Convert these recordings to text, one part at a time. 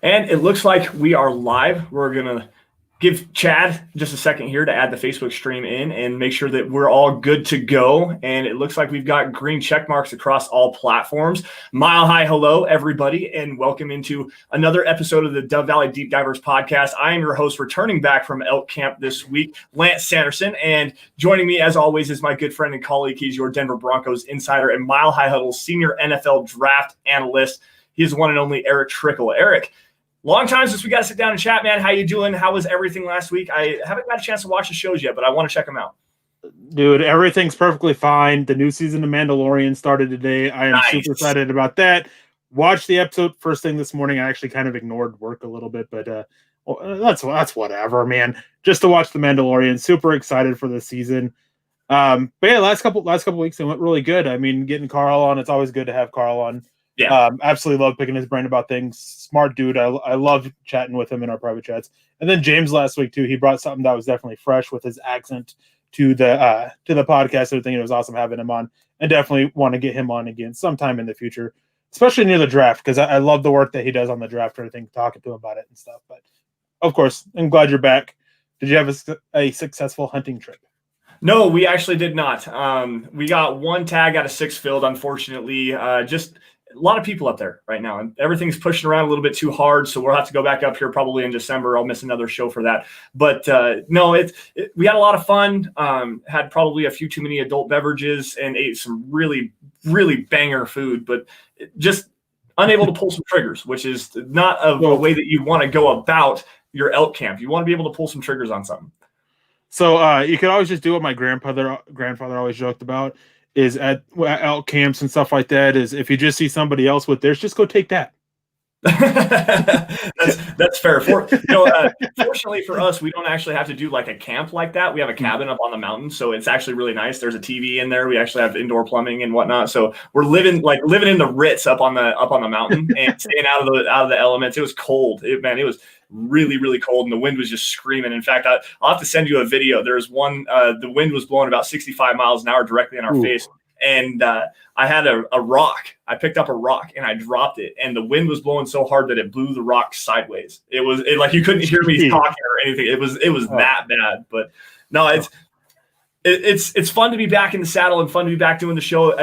And it looks like we are live. We're going to give Chad just a second here to add the Facebook stream in and make sure that we're all good to go. And it looks like we've got green check marks across all platforms. Mile high hello, everybody, and welcome into another episode of the Dove Valley Deep Divers podcast. I am your host, returning back from elk camp this week, Lance Sanderson. And joining me, as always, is my good friend and colleague. He's your Denver Broncos insider and Mile High Huddle senior NFL draft analyst. He's the one and only Erick Trickel. Erick, long time since we got to sit down and chat, man. How you doing? How was everything last week? I haven't got a chance to watch the shows yet, but I want to check them out. Dude, everything's perfectly fine. The new season of Mandalorian started today. I am super excited about that. Watched the episode first thing this morning. I actually kind of ignored work a little bit, but that's whatever, man. Just to watch the Mandalorian. Super excited for this season. But yeah, last couple weeks it went really good. I mean, getting Carl on, it's always good to have Carl on. Yeah, absolutely love picking his brain about things. Smart dude. I love chatting with him in our private chats. And then James last week too. He brought something that was definitely fresh with his accent to the podcast. I think it was awesome having him on, and definitely want to get him on again sometime in the future, especially near the draft, because I love the work that he does on the draft and everything, talking to him about it and stuff. But of course, I'm glad you're back. Did you have a successful hunting trip? No, we actually did not. We got one tag out of 6 filled, unfortunately. Just a lot of people up there right now, and everything's pushing around a little bit too hard. So we'll have to go back up here probably in December. I'll miss another show for that. But no, we had a lot of fun. Had probably a few too many adult beverages and ate some really, really banger food, but just unable to pull some triggers, which is not a way that you want to go about your elk camp. You want to be able to pull some triggers on something. So you could always just do what my grandfather always joked about, is at elk camps and stuff like that, is if you just see somebody else with theirs, just go take that. that's fair. Fortunately for us, we don't actually have to do like a camp like that. We have a cabin up on the mountain, so it's actually really nice. There's a TV in there. We actually have indoor plumbing and whatnot. So we're living in the Ritz up on the mountain and staying out of the elements. It was cold. It was really, really cold, and the wind was just screaming. In fact, I'll have to send you a video. There was one, the wind was blowing about 65 miles an hour directly in our face. And I had a rock. I picked up a rock and I dropped it, and the wind was blowing so hard that it blew the rock sideways. It was like you couldn't hear me talking or anything. It was that bad. But no, it's fun to be back in the saddle and fun to be back doing the show.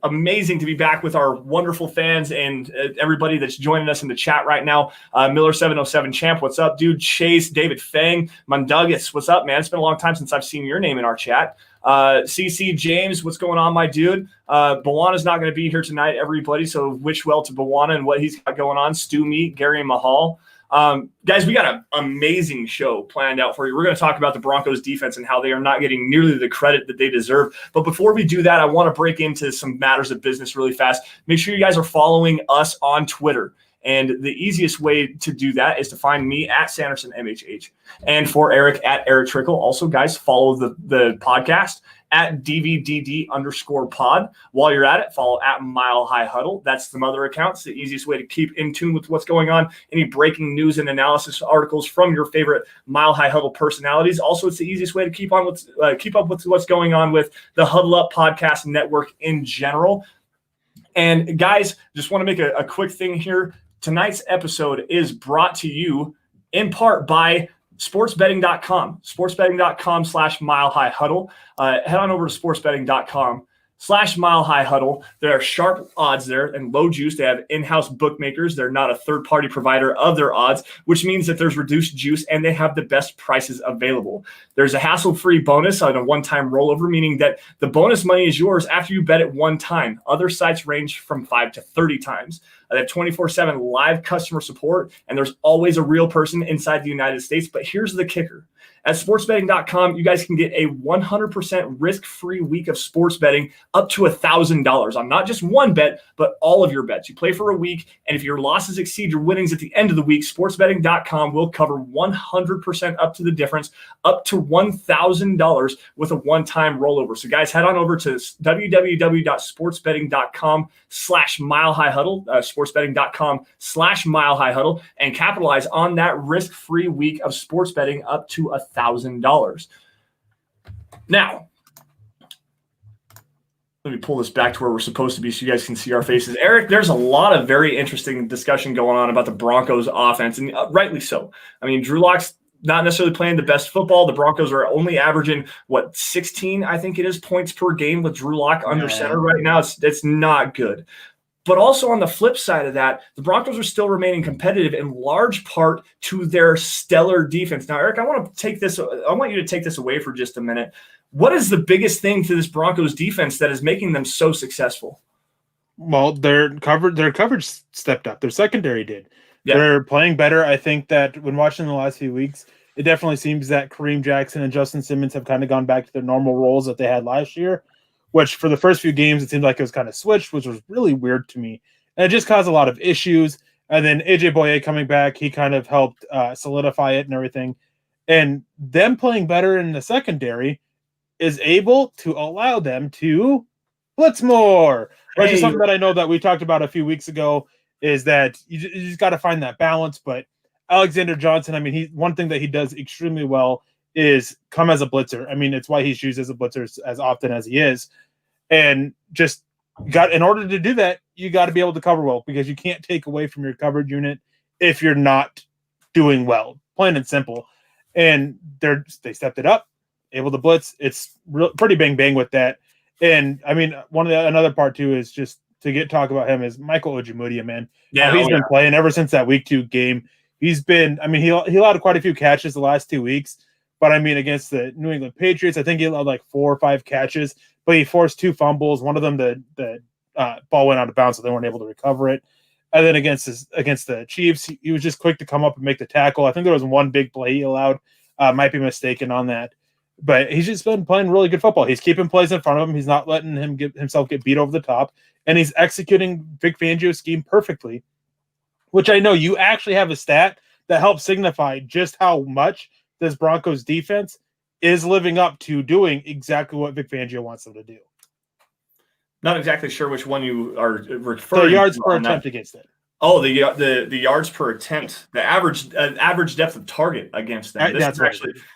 Amazing to be back with our wonderful fans and everybody that's joining us in the chat right now. Miller707 Champ, what's up, dude? Chase, David Fang, Mundugus, what's up, man? It's been a long time since I've seen your name in our chat. CC James, what's going on, my dude? Bawana's not going to be here tonight, everybody, so wish well to Bawana and what he's got going on. Stu Meat, Gary Mahal. Guys, we got an amazing show planned out for you. We're going to talk about the Broncos defense and how they are not getting nearly the credit that they deserve. But before we do that, I want to break into some matters of business really fast. Make sure you guys are following us on Twitter. And the easiest way to do that is to find me at Sanderson MHH, and for Erick at Erick Trickel. Also, guys, follow the podcast at DVDD_pod. While you're at it, follow at Mile High Huddle. That's the mother account. It's the easiest way to keep in tune with what's going on. Any breaking news and analysis articles from your favorite Mile High Huddle personalities. Also, it's the easiest way to keep up with what's going on with the Huddle Up Podcast Network in general. And guys, just want to make a quick thing here. Tonight's episode is brought to you in part by sportsbetting.com, sportsbetting.com/Mile High Huddle. Head on over to sportsbetting.com/Mile High Huddle. There are sharp odds there and low juice. They have in-house bookmakers. They're not a third-party provider of their odds, which means that there's reduced juice and they have the best prices available. There's a hassle-free bonus on a one-time rollover, meaning that the bonus money is yours after you bet it one time. Other sites range from 5 to 30 times. They have 24/7 live customer support, and there's always a real person inside the United States. But here's the kicker. At sportsbetting.com, you guys can get a 100% risk-free week of sports betting up to $1,000 on not just one bet, but all of your bets. You play for a week, and if your losses exceed your winnings at the end of the week, sportsbetting.com will cover 100% up to the difference, up to $1,000 with a one-time rollover. So guys, head on over to www.sportsbetting.com/Mile High Huddle, sportsbetting.com/Mile High Huddle, and capitalize on that risk-free week of sports betting up to $1,000. Now, let me pull this back to where we're supposed to be so you guys can see our faces. Eric, there's a lot of very interesting discussion going on about the Broncos offense, and rightly so. I mean, Drew Lock's not necessarily playing the best football. The Broncos are only averaging, 16, I think it is, points per game with Drew Lock under center right now. It's not good. But also on the flip side of that, the Broncos are still remaining competitive in large part to their stellar defense. Now, Eric, I want you to take this away for just a minute. What is the biggest thing to this Broncos defense that is making them so successful? Well, their coverage stepped up. Their secondary did. Yeah. They're playing better. I think that when watching the last few weeks, it definitely seems that Kareem Jackson and Justin Simmons have kind of gone back to their normal roles that they had last year, which for the first few games, it seemed like it was kind of switched, which was really weird to me. And it just caused a lot of issues. And then AJ Boye coming back, he kind of helped solidify it and everything. And them playing better in the secondary is able to allow them to blitz more. Which is something that I know that we talked about a few weeks ago, is that you just got to find that balance. But Alexander Johnson, I mean, one thing that he does extremely well is come as a blitzer. I mean, it's why he's used as a blitzer as often as he is. And just in order to do that, you got to be able to cover well, because you can't take away from your coverage unit if you're not doing well, plain and simple. And they stepped it up, able to blitz. It's pretty bang with that. And I mean, another part too is just to talk about him is Michael Ojemudia, man. Yeah, he's been playing ever since that week 2 game. He's been, I mean, he allowed quite a few catches the last 2 weeks, but I mean, against the New England Patriots, I think he allowed like 4 or 5 catches, but he forced 2 fumbles. One of them, the ball went out of bounds, so they weren't able to recover it. And then against the Chiefs, he was just quick to come up and make the tackle. I think there was one big play he allowed. Might be mistaken on that. But he's just been playing really good football. He's keeping plays in front of him. He's not letting himself get beat over the top. And he's executing Vic Fangio's scheme perfectly, which I know you actually have a stat that helps signify just how much this Broncos defense is living up to doing exactly what Vic Fangio wants them to do. Not exactly sure which one you are referring to. The yards per attempt against it. Oh, the yards per attempt, the average depth of target against them.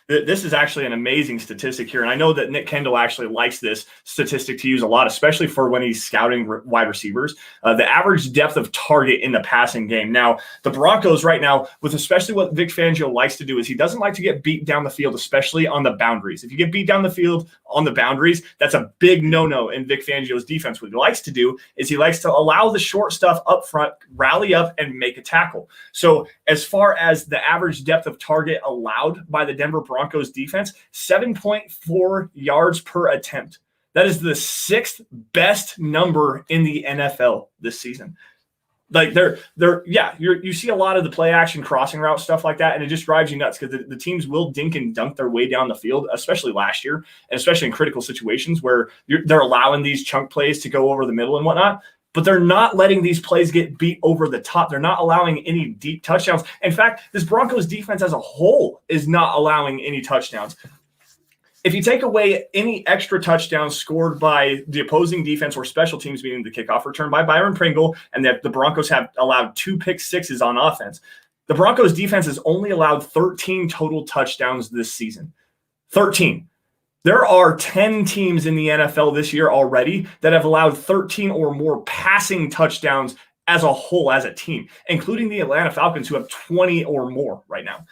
This is actually an amazing statistic here, and I know that Nick Kendall actually likes this statistic to use a lot, especially for when he's scouting wide receivers. The average depth of target in the passing game. Now, the Broncos right now, with especially what Vic Fangio likes to do, is he doesn't like to get beat down the field, especially on the boundaries. If you get beat down the field on the boundaries, that's a big no-no in Vic Fangio's defense. What he likes to do is he likes to allow the short stuff up front, rally up and make a tackle. So as far as the average depth of target allowed by the Denver Broncos defense, 7.4 yards per attempt. That is the 6th best number in the NFL this season. Like you see a lot of the play action crossing route stuff like that, and it just drives you nuts because the teams will dink and dunk their way down the field, especially last year, and especially in critical situations where they're allowing these chunk plays to go over the middle and whatnot. But they're not letting these plays get beat over the top. They're not allowing any deep touchdowns. In fact, this Broncos defense as a whole is not allowing any touchdowns. If you take away any extra touchdowns scored by the opposing defense or special teams, meaning the kickoff return by Byron Pringle, and that the Broncos have allowed 2 pick sixes on offense, the Broncos defense has only allowed 13 total touchdowns this season. 13. There are 10 teams in the NFL this year already that have allowed 13 or more passing touchdowns as a whole, as a team, including the Atlanta Falcons, who have 20 or more right now.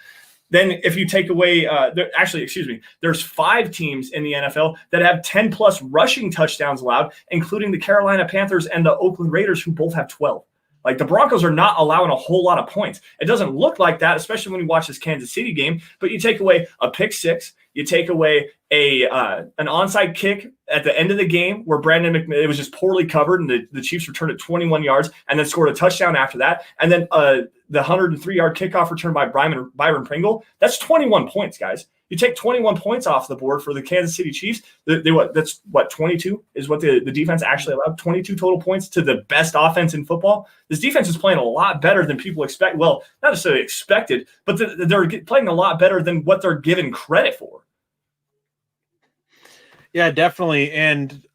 Then if you take away, there's 5 teams in the NFL that have 10-plus rushing touchdowns allowed, including the Carolina Panthers and the Oakland Raiders, who both have 12. Like, the Broncos are not allowing a whole lot of points. It doesn't look like that, especially when you watch this Kansas City game, but you take away a pick six, you take away an onside kick at the end of the game where it was just poorly covered, and the Chiefs returned it 21 yards and then scored a touchdown after that. And then the 103-yard kickoff return by Byron Pringle. That's 21 points, guys. You take 21 points off the board for the Kansas City Chiefs. That's 22 is what the defense actually allowed. 22 total points to the best offense in football. This defense is playing a lot better than people expect. Well, not necessarily expected, but they're playing a lot better than what they're given credit for. Yeah, definitely. And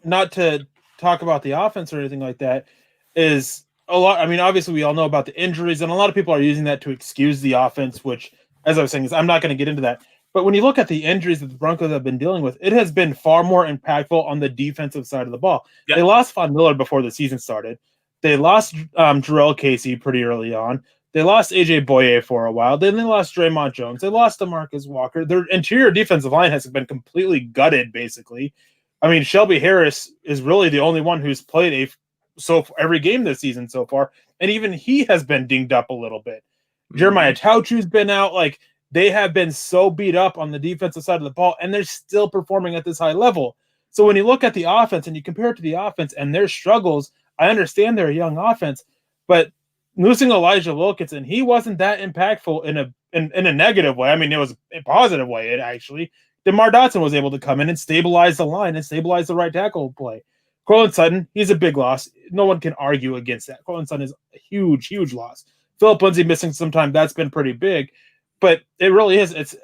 not to talk about the offense or anything like that, is a lot. I mean, obviously we all know about the injuries, and a lot of people are using that to excuse the offense, which, as I was saying, is I'm not going to get into that. But when you look at the injuries that the Broncos have been dealing with, it has been far more impactful on the defensive side of the ball. Yep. They lost Von Miller before the season started. They lost Jarrell Casey pretty early on. They lost AJ Boye for a while. Then they lost Draymond Jones. They lost DeMarcus Walker. Their interior defensive line has been completely gutted, basically. I mean, Shelby Harris is really the only one who's played every game this season so far, and even he has been dinged up a little bit. Jeremiah Tauchu's been out. Like, they have been so beat up on the defensive side of the ball, and they're still performing at this high level. So when you look at the offense and you compare it to the offense and their struggles, I understand they're a young offense, but losing Elijah Wilkinson, he wasn't that impactful in a negative way. I mean, it was a positive way, actually. DeMar Dotson was able to come in and stabilize the line and stabilize the right tackle play. Cortland Sutton, he's a big loss. No one can argue against that. Cortland Sutton is a huge, huge loss. Philip Lindsay missing some time, that's been pretty big. But it really is. It's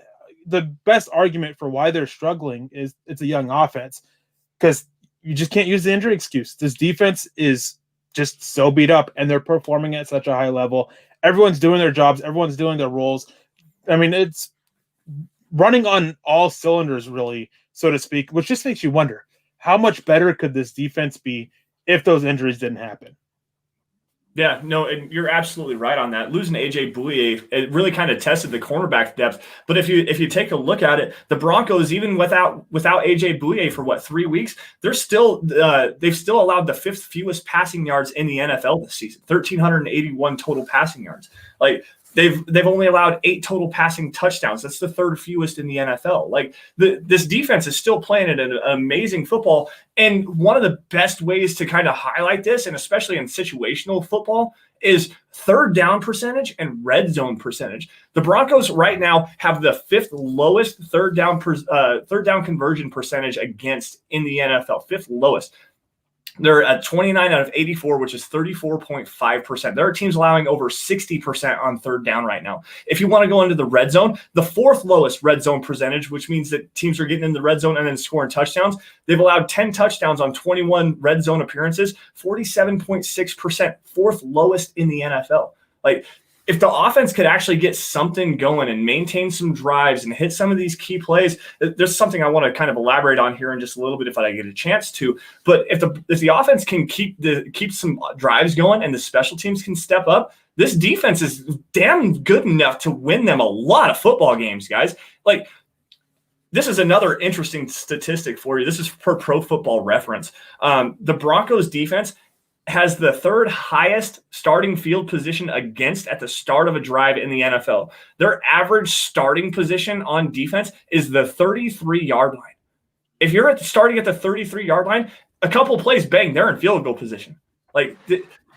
the best argument for why they're struggling is it's a young offense, because you just can't use the injury excuse. This defense is just so beat up, and they're performing at such a high level. Everyone's doing their jobs. Everyone's doing their roles. I mean, it's running on all cylinders, really, so to speak, which just makes you wonder, how much better could this defense be if those injuries didn't happen? Yeah, no, and you're absolutely right on that. Losing AJ Bouye, it really kind of tested the cornerback depth. But if you take a look at it, the Broncos, even without AJ Bouye for 3 weeks, they've still allowed the 5th fewest passing yards in the NFL this season, 1,381 total passing yards. Like, they've only allowed 8 total passing touchdowns. That's the 3rd fewest in the NFL. Like, this defense is still playing at an amazing football. And one of the best ways to kind of highlight this, and especially in situational football, is 3rd down percentage and red zone percentage. The Broncos right now have the 5th lowest third down conversion percentage against in the NFL. 5th lowest. They're at 29 out of 84, which is 34.5%. There are teams allowing over 60% on 3rd down right now. If you want to go into the red zone, the 4th lowest red zone percentage, which means that teams are getting in the red zone and then scoring touchdowns. They've allowed 10 touchdowns on 21 red zone appearances, 47.6%, 4th lowest in the NFL. Like, if the offense could actually get something going and maintain some drives and hit some of these key plays, there's something I want to kind of elaborate on here in just a little bit if I get a chance to. But if the offense can keep some drives going and the special teams can step up, this defense is damn good enough to win them a lot of football games, guys. Like, this is another interesting statistic for you. This is per Pro Football Reference. The Broncos defense has the 3rd highest starting field position against at the start of a drive in the NFL. Their average starting position on defense is the 33-yard line. If you're starting at the 33-yard line, a couple plays, bang, they're in field goal position. Like,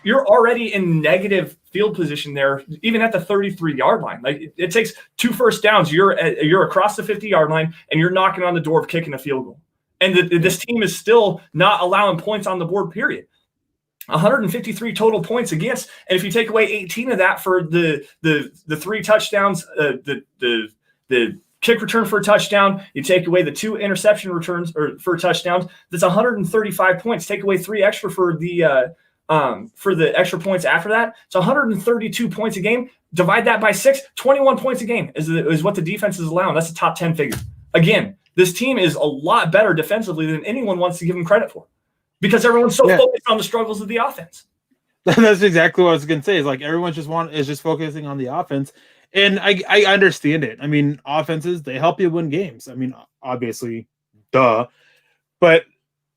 you're already in negative field position there, even at the 33-yard line. Like, it takes 2 first downs. You're across the 50-yard line, and you're knocking on the door of kicking a field goal. And this team is still not allowing points on the board, period. 153 total points against, and if you take away 18 of that for the 3 touchdowns, the kick return for a touchdown, you take away the 2 interception returns or for touchdowns, that's 135 points. Take away 3 extra for the extra points after that, it's 132 points a game. Divide that by 6, 21 points a game is what the defense is allowing. That's a top 10 figure. Again, this team is a lot better defensively than anyone wants to give them credit for, because everyone's so focused on the struggles of the offense. That's exactly what I was going to say. Is like everyone is just focusing on the offense, and I understand it. I mean, offenses, they help you win games. I mean, obviously, duh. But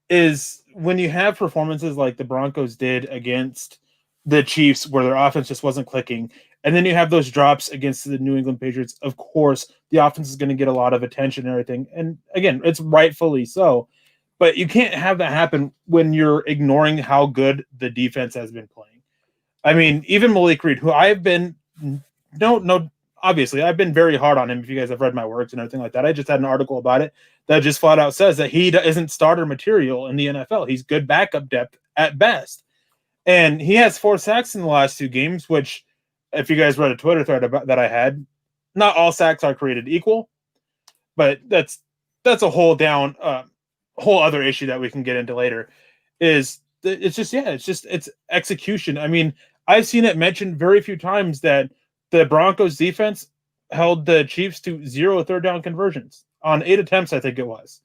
is when you have performances like the Broncos did against the Chiefs, where their offense just wasn't clicking, and then you have those drops against the New England Patriots, of course, the offense is going to get a lot of attention and everything. And again, it's rightfully so. But you can't have that happen when you're ignoring how good the defense has been playing. I mean, even Malik Reed, who I've been obviously I've been very hard on him. If you guys have read my works and everything like that, I just had an article about it that just flat out says that he isn't starter material in the NFL. He's good backup depth at best. And he has 4 sacks in the last 2 games, which, if you guys read a Twitter thread about that I had, not all sacks are created equal, but that's a whole other issue that we can get into later. It's execution. I mean, I've seen it mentioned very few times that the Broncos defense held the Chiefs to 0 third down conversions on 8 attempts, I think it was.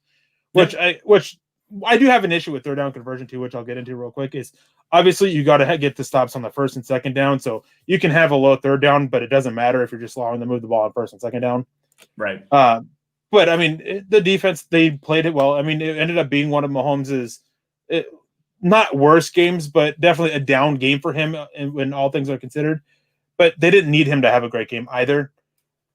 Which I do have an issue with third down conversion too, which I'll get into real quick. Is obviously you got to get the stops on the first and second down, so you can have a low third down, but it doesn't matter if you're just allowing them to move the ball on first and second down. Right. But I mean, the defense, they played it well. I mean, it ended up being one of Mahomes's not worst games, but definitely a down game for him when all things are considered. But they didn't need him to have a great game either.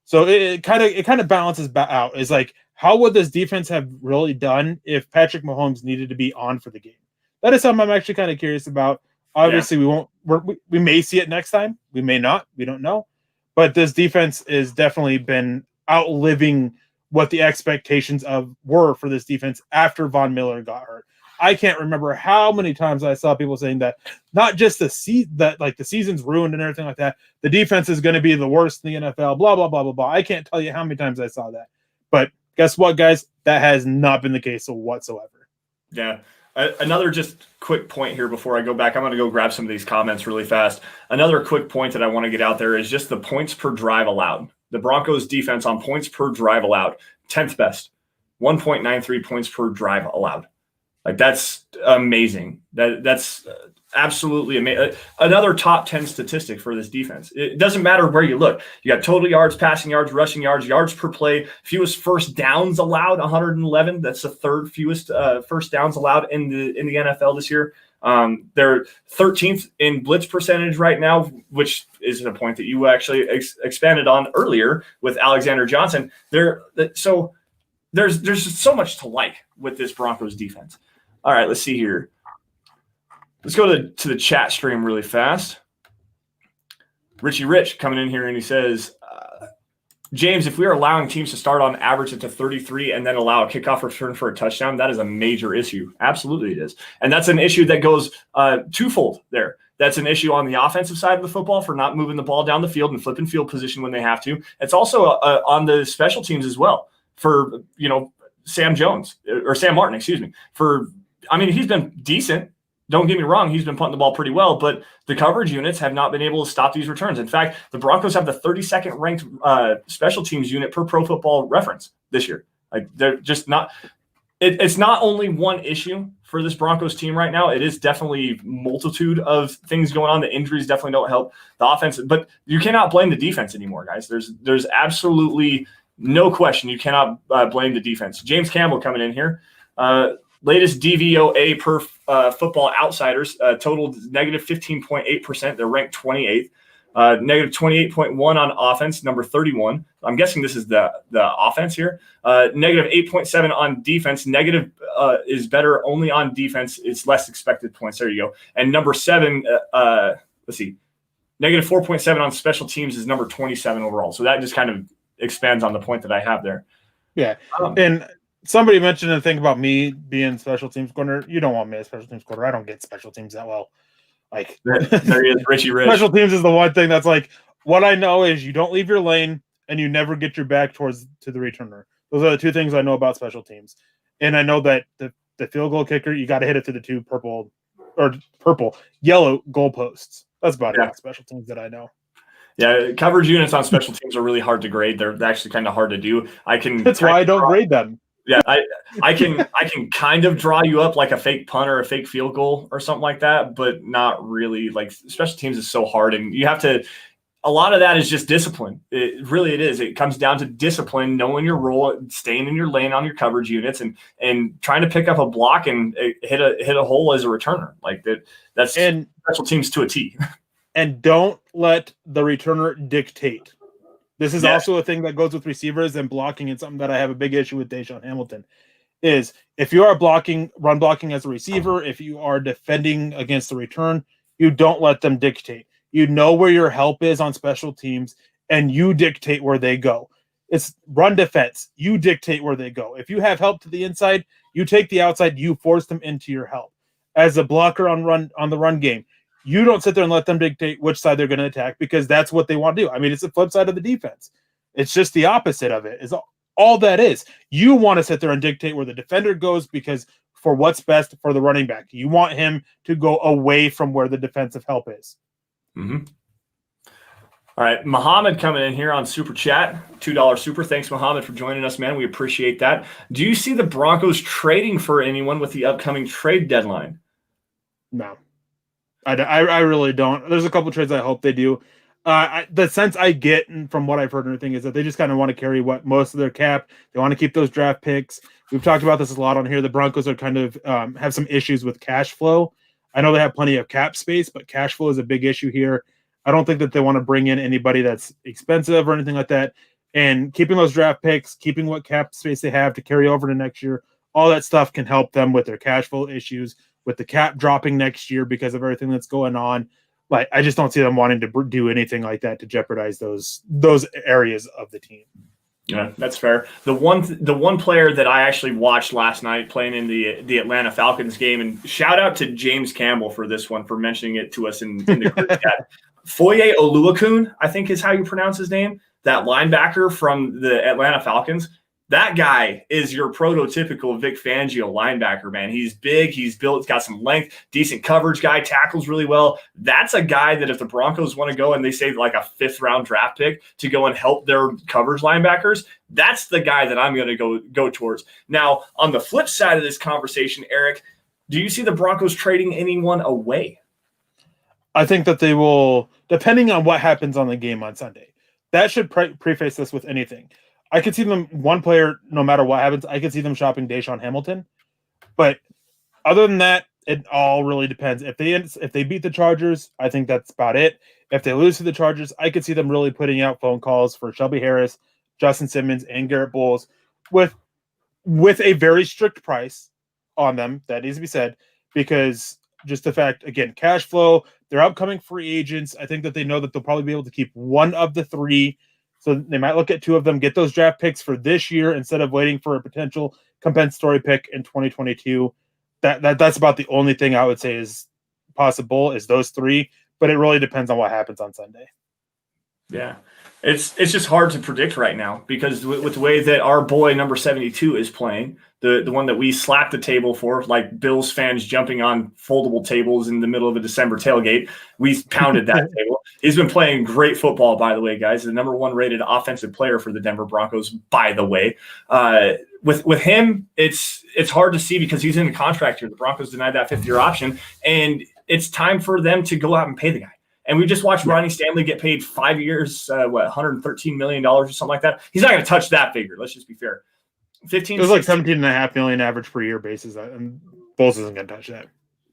So it kind of balances out. It's like, how would this defense have really done if Patrick Mahomes needed to be on for the game? That is something I'm actually kind of curious about. Obviously, we may see it next time. We may not. We don't know. But this defense has definitely been outliving what the expectations were for this defense after Von Miller got hurt. I can't remember how many times I saw people saying that not just the season's ruined and everything like that. The defense is going to be the worst in the NFL, blah, blah, blah, blah, blah. I can't tell you how many times I saw that. But guess what, guys? That has not been the case whatsoever. Yeah. Another just quick point here before I go back. I'm going to go grab some of these comments really fast. Another quick point that I want to get out there is just the points per drive allowed. The Broncos defense on points per drive allowed, 10th best, 1.93 points per drive allowed. Like, that's amazing. That's absolutely amazing. Another top 10 statistic for this defense. It doesn't matter where you look. You got total yards, passing yards, rushing yards, yards per play, fewest first downs allowed, 111. That's the third fewest first downs allowed in the NFL this year. They're 13th in blitz percentage right now, which is a point that you actually expanded on earlier with Alexander Johnson. So there's just so much to like with this Broncos defense. All right, let's see here. Let's go to the chat stream really fast. Richie Rich coming in here, and he says, James, if we are allowing teams to start on average at the 33 and then allow a kickoff return for a touchdown, that is a major issue. Absolutely it is. And that's an issue that goes twofold there. That's an issue on the offensive side of the football for not moving the ball down the field and flipping field position when they have to. It's also on the special teams as well for, Sam Martin, excuse me, he's been decent. Don't get me wrong, he's been punting the ball pretty well, but the coverage units have not been able to stop these returns. In fact, the Broncos have the 32nd ranked special teams unit per Pro Football Reference this year. Like, they're just not – it's not only one issue for this Broncos team right now. It is definitely multitude of things going on. The injuries definitely don't help the offense, but you cannot blame the defense anymore, guys. There's absolutely no question you cannot blame the defense. James Campbell coming in here. Latest DVOA per Football Outsiders totaled negative 15.8%. They're ranked 28th. Negative 28.1 on offense, number 31. I'm guessing this is the offense here. Negative 8.7 on defense. Negative is better only on defense. It's less expected points. There you go. And number 7, let's see, negative 4.7 on special teams is number 27 overall. So that just kind of expands on the point that I have there. Yeah. And somebody mentioned a thing about me being special teams corner. You don't want me as special teams corner. I don't get special teams that well. Like, there he is, Richie Rich. Special teams is the one thing that's like, what I know is you don't leave your lane and you never get your back to the returner. Those are the two things I know about special teams. And I know that the field goal kicker, you got to hit it to the two yellow goalposts. That's about it. Special teams that I know. Yeah, coverage units on special teams are really hard to grade. They're actually kind of hard to do. That's why I don't grade them. Yeah, I can kind of draw you up like a fake punt or a fake field goal or something like that, but not really. Like, special teams is so hard, and you have to. A lot of that is just discipline. It is. It comes down to discipline, knowing your role, staying in your lane on your coverage units, and trying to pick up a block and hit a hole as a returner. Like that. That's special teams to a T. And don't let the returner dictate. This is also a thing that goes with receivers and blocking, and something that I have a big issue with Deshaun Hamilton is if you are run blocking as a receiver, if you are defending against the return, you don't let them dictate. You know where your help is on special teams, and you dictate where they go. It's run defense. You dictate where they go. If you have help to the inside, you take the outside, you force them into your help. As a blocker on the run game, you don't sit there and let them dictate which side they're going to attack, because that's what they want to do. I mean, it's the flip side of the defense. It's just the opposite of it. Is all that is. You want to sit there and dictate where the defender goes, because for what's best for the running back, you want him to go away from where the defensive help is. Mm-hmm. All right, Muhammad coming in here on Super Chat, $2 super. Thanks, Muhammad, for joining us, man. We appreciate that. Do you see the Broncos trading for anyone with the upcoming trade deadline? No, I really don't. There's a couple trades I hope they do. The sense I get from what I've heard and everything is that they just kind of want to carry what most of their cap. They want to keep those draft picks. We've talked about this a lot on here. The Broncos are kind of have some issues with cash flow. I know they have plenty of cap space, but cash flow is a big issue here. I don't think that they want to bring in anybody that's expensive or anything like that. And keeping those draft picks, keeping what cap space they have to carry over to next year, all that stuff can help them with their cash flow issues, with the cap dropping next year because of everything that's going on. Like, I just don't see them wanting to do anything like that to jeopardize those areas of the team. Yeah, that's fair. The one player that I actually watched last night playing in the Atlanta Falcons game, and shout out to James Campbell for this one, for mentioning it to us in the group chat. Foye Oluokun, I think is how you pronounce his name, that linebacker from the Atlanta Falcons. That guy is your prototypical Vic Fangio linebacker, man. He's big, he's built, he's got some length, decent coverage guy, tackles really well. That's a guy that if the Broncos want to go and they say like a 5th-round draft pick to go and help their coverage linebackers, that's the guy that I'm going to go towards. Now, on the flip side of this conversation, Eric, do you see the Broncos trading anyone away? I think that they will, depending on what happens on the game on Sunday. That should preface this with anything. I could see them, one player, no matter what happens, I could see them shopping Deshaun Hamilton. But other than that, it all really depends. If they beat the Chargers, I think that's about it. If they lose to the Chargers, I could see them really putting out phone calls for Shelby Harris, Justin Simmons, and Garrett Bowles with a very strict price on them. That needs to be said, because just the fact, again, cash flow, they're upcoming free agents. I think that they know that they'll probably be able to keep one of the 3. So they might look at 2 of them, get those draft picks for this year instead of waiting for a potential compensatory pick in 2022. That's about the only thing I would say is possible, is those 3. But it really depends on what happens on Sunday. Yeah. It's just hard to predict right now because with the way that our boy number 72 is playing, the one that we slapped the table for, like Bills fans jumping on foldable tables in the middle of a December tailgate, we pounded that table. He's been playing great football, by the way, guys. The number 1 rated offensive player for the Denver Broncos, by the way. With him, it's hard to see because he's in a contract here. The Broncos denied that 5th-year option, and it's time for them to go out and pay the guy. And we just watched Ronnie Stanley get paid 5 years, $113 million or something like that. He's not going to touch that figure. Let's just be fair. It was like $17.5 million average per year basis, and Bulls isn't going to touch that.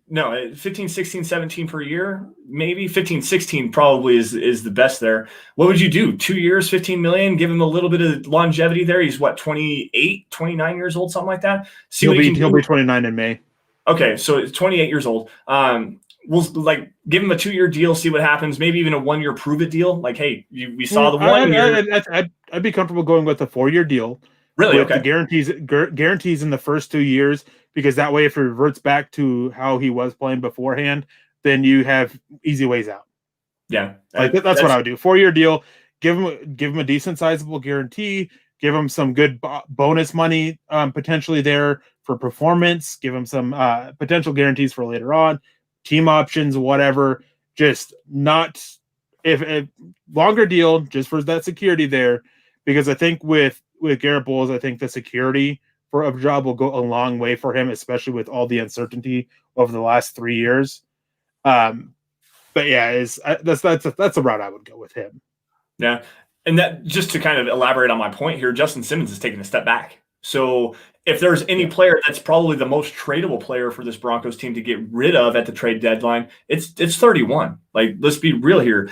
No, 15, 16, 17 per year, maybe 15, 16 probably is the best there. What would you do? 2 years, $15 million, give him a little bit of longevity there. He's what, 28, 29 years old, something like that. He'll be 29 in May. Okay, so it's 28 years old. We'll give him a 2-year deal, see what happens. Maybe even a 1-year prove it deal. Like, hey, we saw the 1 year. I'd be comfortable going with a 4-year deal. Really? With okay. The guarantees in the first 2 years, because that way, if it reverts back to how he was playing beforehand, then you have easy ways out. Yeah, that's what I would do. 4-year deal. Give him a decent, sizable guarantee. Give him some good bonus money potentially there for performance. Give him some potential guarantees for later on. Team options, whatever, just not if longer deal just for that security there, because I think with Garrett Bowles, I think the security for a job will go a long way for him, especially with all the uncertainty over the last 3 years. But yeah, that's a route I would go with him. Yeah, and that just to kind of elaborate on my point here, Justin Simmons is taking a step back. So if there's any player that's probably the most tradable player for this Broncos team to get rid of at the trade deadline, it's 31. Like, let's be real here.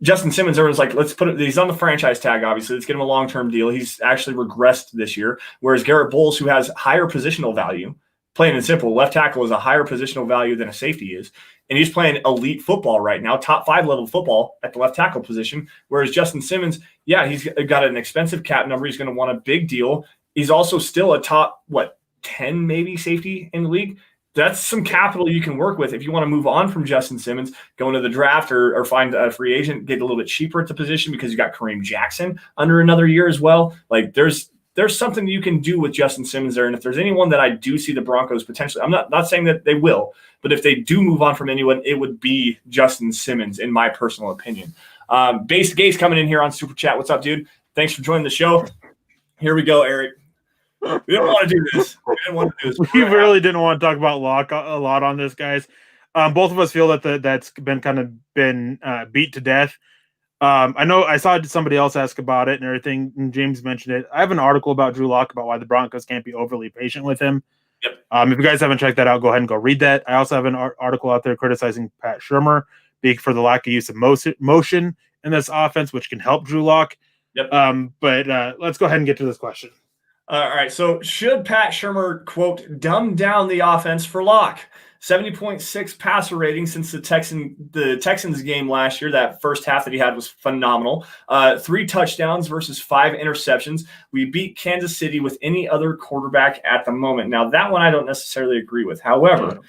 Justin Simmons, everyone's like, he's on the franchise tag, obviously. Let's get him a long-term deal. He's actually regressed this year. Whereas Garrett Bowles, who has higher positional value, plain and simple, left tackle is a higher positional value than a safety is. And he's playing elite football right now, top 5 level football at the left tackle position. Whereas Justin Simmons, yeah, he's got an expensive cap number. He's going to want a big deal. He's also still a top, 10 maybe safety in the league. That's some capital you can work with if you want to move on from Justin Simmons, go into the draft or find a free agent, get a little bit cheaper at the position because you got Kareem Jackson under another year as well. Like, there's something you can do with Justin Simmons there. And if there's anyone that I do see the Broncos potentially, I'm not saying that they will, but if they do move on from anyone, it would be Justin Simmons, in my personal opinion. Base Gaze coming in here on Super Chat. What's up, dude? Thanks for joining the show. Here we go, Eric. We don't want to do this. We really didn't want to talk about Locke a lot on this, guys. Both of us feel that that's been beat to death. I know I saw somebody else ask about it and everything, and James mentioned it. I have an article about Drew Lock about why the Broncos can't be overly patient with him. Yep. If you guys haven't checked that out, go ahead and go read that. I also have an article out there criticizing Pat Shurmur for the lack of use of motion in this offense, which can help Drew Lock. Yep. But let's go ahead and get to this question. All right. So should Pat Shurmur, quote, dumb down the offense for Lock? 70.6 passer rating since the Texans game last year. That first half that he had was phenomenal. 3 touchdowns versus 5 interceptions. We beat Kansas City with any other quarterback at the moment. Now, that one I don't necessarily agree with. However,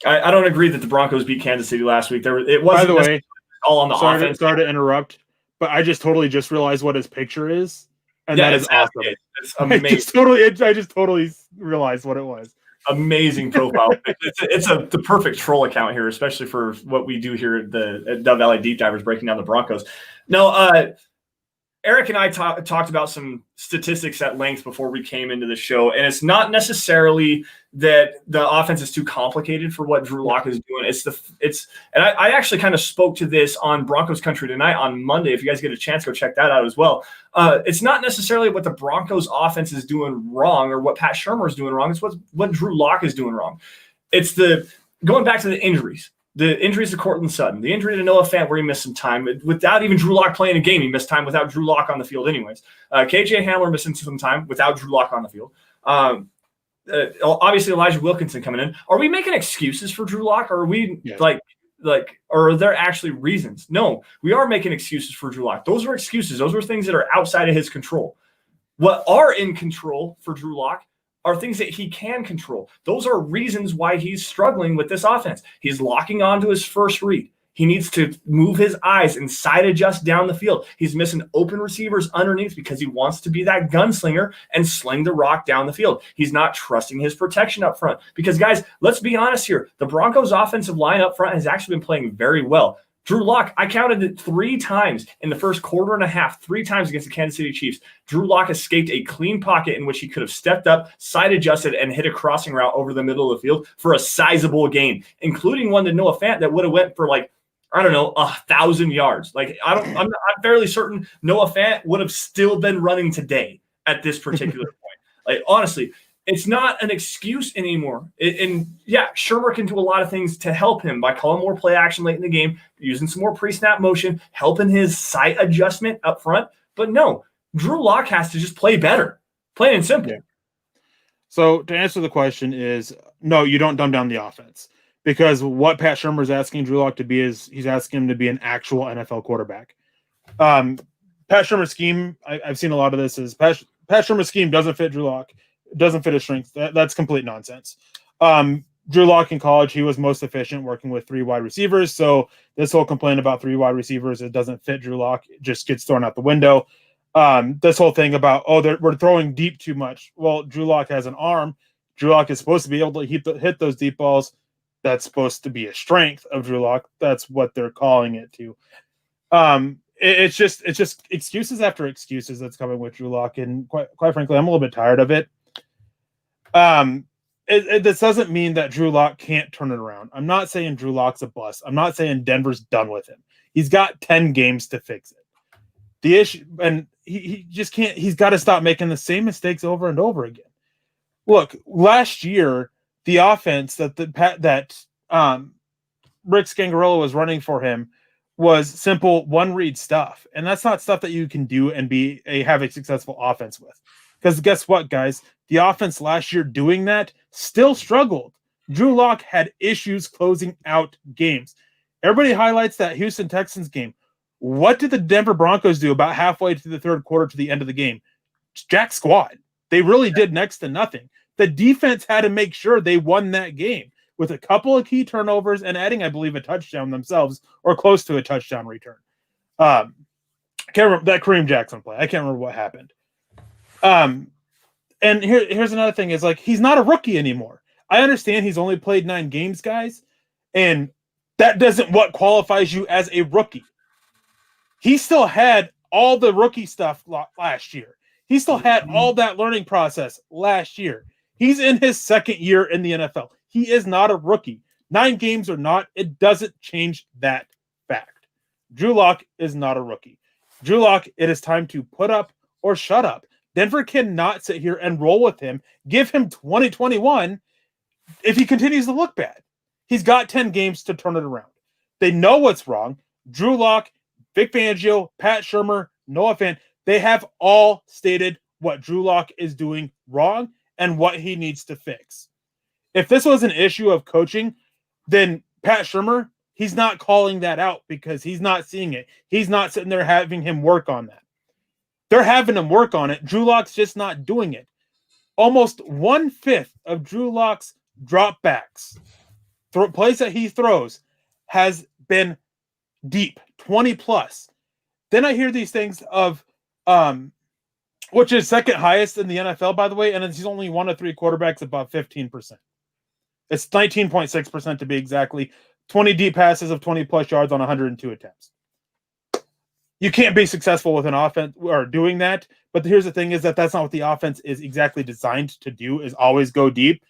I don't agree that the Broncos beat Kansas City last week. It wasn't, by the way, all on the offense. Sorry to interrupt, but I just totally realized what his picture is. And that is awesome. It's amazing. I just totally realized what it was. Amazing profile. It's the perfect troll account here, especially for what we do here at Dove Valley Deep Divers, breaking down the Broncos. No, Eric and I talked about some statistics at length before we came into the show, and it's not necessarily that the offense is too complicated for what Drew Lock is doing. And I actually kind of spoke to this on Broncos Country Tonight on Monday. If you guys get a chance, go check that out as well. It's not necessarily what the Broncos offense is doing wrong or what Pat Shurmur is doing wrong. It's what Drew Lock is doing wrong. It's going back to the injuries. The injuries to Cortland Sutton, the injury to Noah Fant where he missed some time. Without even Drew Lock playing a game, he missed time without Drew Lock on the field anyways. KJ Hamler missing some time without Drew Lock on the field. Obviously, Elijah Wilkinson coming in. Are we making excuses for Drew Lock, or are we or are there actually reasons? No, we are making excuses for Drew Lock. Those are excuses. Those are things that are outside of his control. What are in control for Drew Lock are things that he can control. Those are reasons why he's struggling with this offense. He's locking on to his first read. He needs to move his eyes and side adjust down the field. He's missing open receivers underneath because he wants to be that gunslinger and sling the rock down the field. He's not trusting his protection up front because, guys, let's be honest here. The Broncos' offensive line up front has actually been playing very well. Drew Lock, I counted it 3 times in the first quarter and a half, 3 times against the Kansas City Chiefs. Drew Lock escaped a clean pocket in which he could have stepped up, side adjusted, and hit a crossing route over the middle of the field for a sizable gain, including one to Noah Fant that would have went for 1,000 yards. I'm fairly certain Noah Fant would have still been running today at this particular point. Honestly, it's not an excuse anymore. Shurmur can do a lot of things to help him by calling more play action late in the game, using some more pre-snap motion, helping his sight adjustment up front. But no, Drew Lock has to just play better, plain and simple. Yeah. So to answer the question is, no, you don't dumb down the offense. Because what Pat Shurmur is asking Drew Lock to be is he's asking him to be an actual NFL quarterback. Pat Shurmur's scheme, I've seen a lot of this, is Pat Shurmur's scheme doesn't fit Drew Lock. It doesn't fit his strength. That's complete nonsense. Drew Lock in college, he was most efficient working with 3 wide receivers. So this whole complaint about 3 wide receivers, it doesn't fit Drew Lock, it just gets thrown out the window. This whole thing about, we're throwing deep too much. Well, Drew Lock has an arm. Drew Lock is supposed to be able to hit those deep balls. That's supposed to be a strength of Drew Lock. That's what they're calling it to. It's just excuses after excuses that's coming with Drew Lock, and quite frankly, I'm a little bit tired of it. This doesn't mean that Drew Lock can't turn it around. I'm not saying Drew Lock's a bust. I'm not saying Denver's done with him. He's got 10 games to fix it. The issue, and he just can't. He's got to stop making the same mistakes over and over again. Look, last year, the offense that Rick Scangarello was running for him was simple one-read stuff. And that's not stuff that you can do and have a successful offense with. Because guess what, guys? The offense last year doing that still struggled. Drew Lock had issues closing out games. Everybody highlights that Houston Texans game. What did the Denver Broncos do about halfway through the third quarter to the end of the game? Jack squat. They really did next to nothing. The defense had to make sure they won that game with a couple of key turnovers and adding, I believe, a touchdown themselves or close to a touchdown return. I can't remember that Kareem Jackson play. I can't remember what happened. And here's another thing is he's not a rookie anymore. I understand he's only played 9 games, guys, and that doesn't what qualifies you as a rookie. he still had all the rookie stuff last year. He still had all that learning process last year. He's in his second year in the NFL. He is not a rookie. 9 games or not, it doesn't change that fact. Drew Lock is not a rookie. Drew Lock, it is time to put up or shut up. Denver cannot sit here and roll with him. Give him 2021 if he continues to look bad. He's got 10 games to turn it around. They know what's wrong. Drew Lock, Vic Fangio, Pat Shurmur, Noah Fant, they have all stated what Drew Lock is doing wrong and what he needs to fix. If this was an issue of coaching, then Pat Shurmur, he's not calling that out because he's not seeing it. He's not sitting there having him work on that. They're having him work on it. Drew Lock's just not doing it. Almost 1/5 of Drew Lock's dropbacks, plays that he throws, has been deep, 20 plus. Then I hear these things of, which is second highest in the NFL, by the way, and he's only 1 of 3 quarterbacks above 15%. It's 19.6% to be exactly. 20 deep passes of 20 plus yards on 102 attempts. You can't be successful with an offense or doing that. But here's the thing is that's not what the offense is exactly designed to do, is always go deep.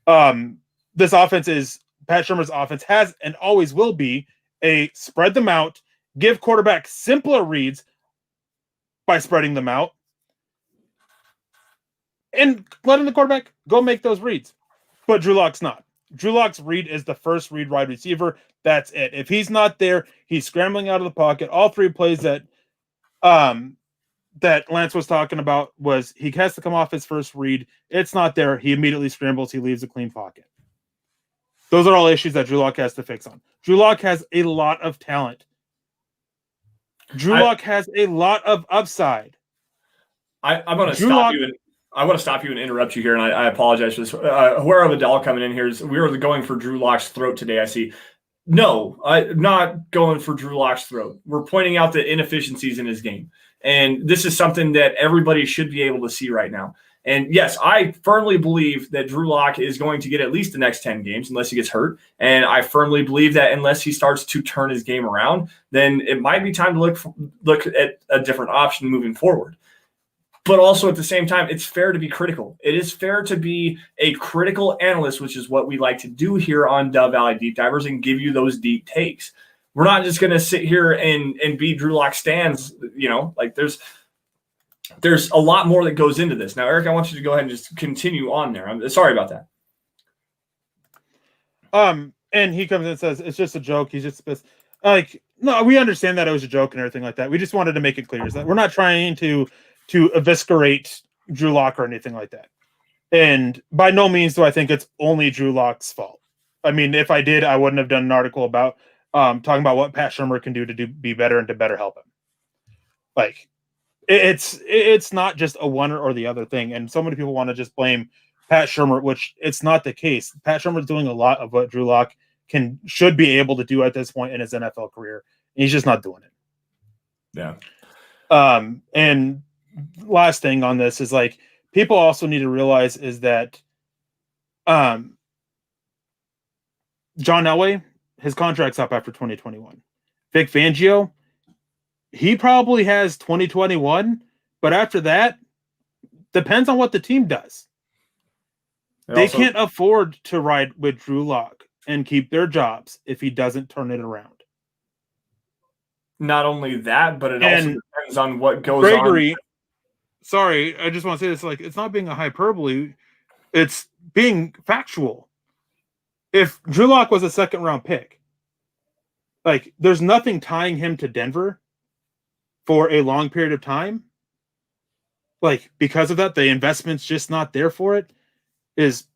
This offense is, Pat Shurmur's offense has and always will be a spread them out, give quarterbacks simpler reads by spreading them out, and letting the quarterback go make those reads. But Drew Lock's not. Drew Lock's read is the first read wide receiver. That's it. If he's not there, he's scrambling out of the pocket. All 3 plays that that Lance was talking about was he has to come off his first read. It's not there. He immediately scrambles. He leaves a clean pocket. Those are all issues that Drew Lock has to fix on. Drew Lock has a lot of talent. Drew Lock has a lot of upside. I'm going to stop you. I want to stop you and interrupt you here, and I apologize for this. Where Vidal coming in here is we were going for Drew Lock's throat today, I see. No, I'm not going for Drew Lock's throat. We're pointing out the inefficiencies in his game. And this is something that everybody should be able to see right now. And yes, I firmly believe that Drew Lock is going to get at least the next 10 games unless he gets hurt. And I firmly believe that unless he starts to turn his game around, then it might be time to look at a different option moving forward. But also at the same time, it's fair to be critical. It is fair to be a critical analyst, which is what we like to do here on Dove Valley Deep Divers and give you those deep takes. We're not just going to sit here and be Drew Lock stands, like there's a lot more that goes into this. Now, Eric, I want you to go ahead and just continue on there. I'm sorry about that. And he comes in and says, it's just a joke. He's just like, no, we understand that it was a joke and everything like that. We just wanted to make it clear is that we're not trying to eviscerate Drew Lock or anything like that. And by no means do I think it's only Drew Lock's fault. I mean, if I did, I wouldn't have done an article about talking about what Pat Shurmur can do to be better and to better help him. Like, it's not just a one or the other thing. And so many people want to just blame Pat Shurmur, which it's not the case. Pat Shurmur's doing a lot of what Drew Lock should be able to do at this point in his NFL career. And he's just not doing it. Yeah. And last thing on this is like people also need to realize is that John Elway, his contract's up after 2021. Vic Fangio, he probably has 2021, but after that, depends on what the team does. They can't afford to ride with Drew Lock and keep their jobs if he doesn't turn it around. Not only that, but it also depends on what goes on. Sorry, I just want to say this, like, it's not being a hyperbole. It's being factual. If Drew Lock was a second-round pick, like, there's nothing tying him to Denver for a long period of time. Like, because of that, the investment's just not there for it. There's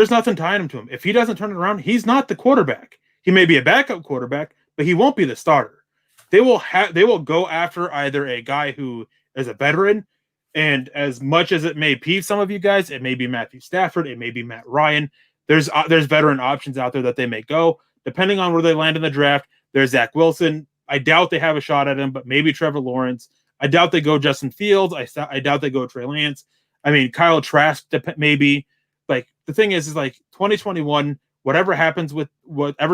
nothing tying him to him. If he doesn't turn it around, he's not the quarterback. He may be a backup quarterback, but he won't be the starter. They will go after either a guy who is a veteran, and as much as it may peeve some of you guys, it may be Matthew Stafford, it may be Matt Ryan. There's veteran options out there that they may go, depending on where they land in the draft. There's Zach Wilson. I doubt they have a shot at him, but maybe Trevor Lawrence. I doubt they go Justin Fields. I doubt they go Trey Lance. I mean, Kyle Trask, maybe. Like, the thing is like 2021, whatever's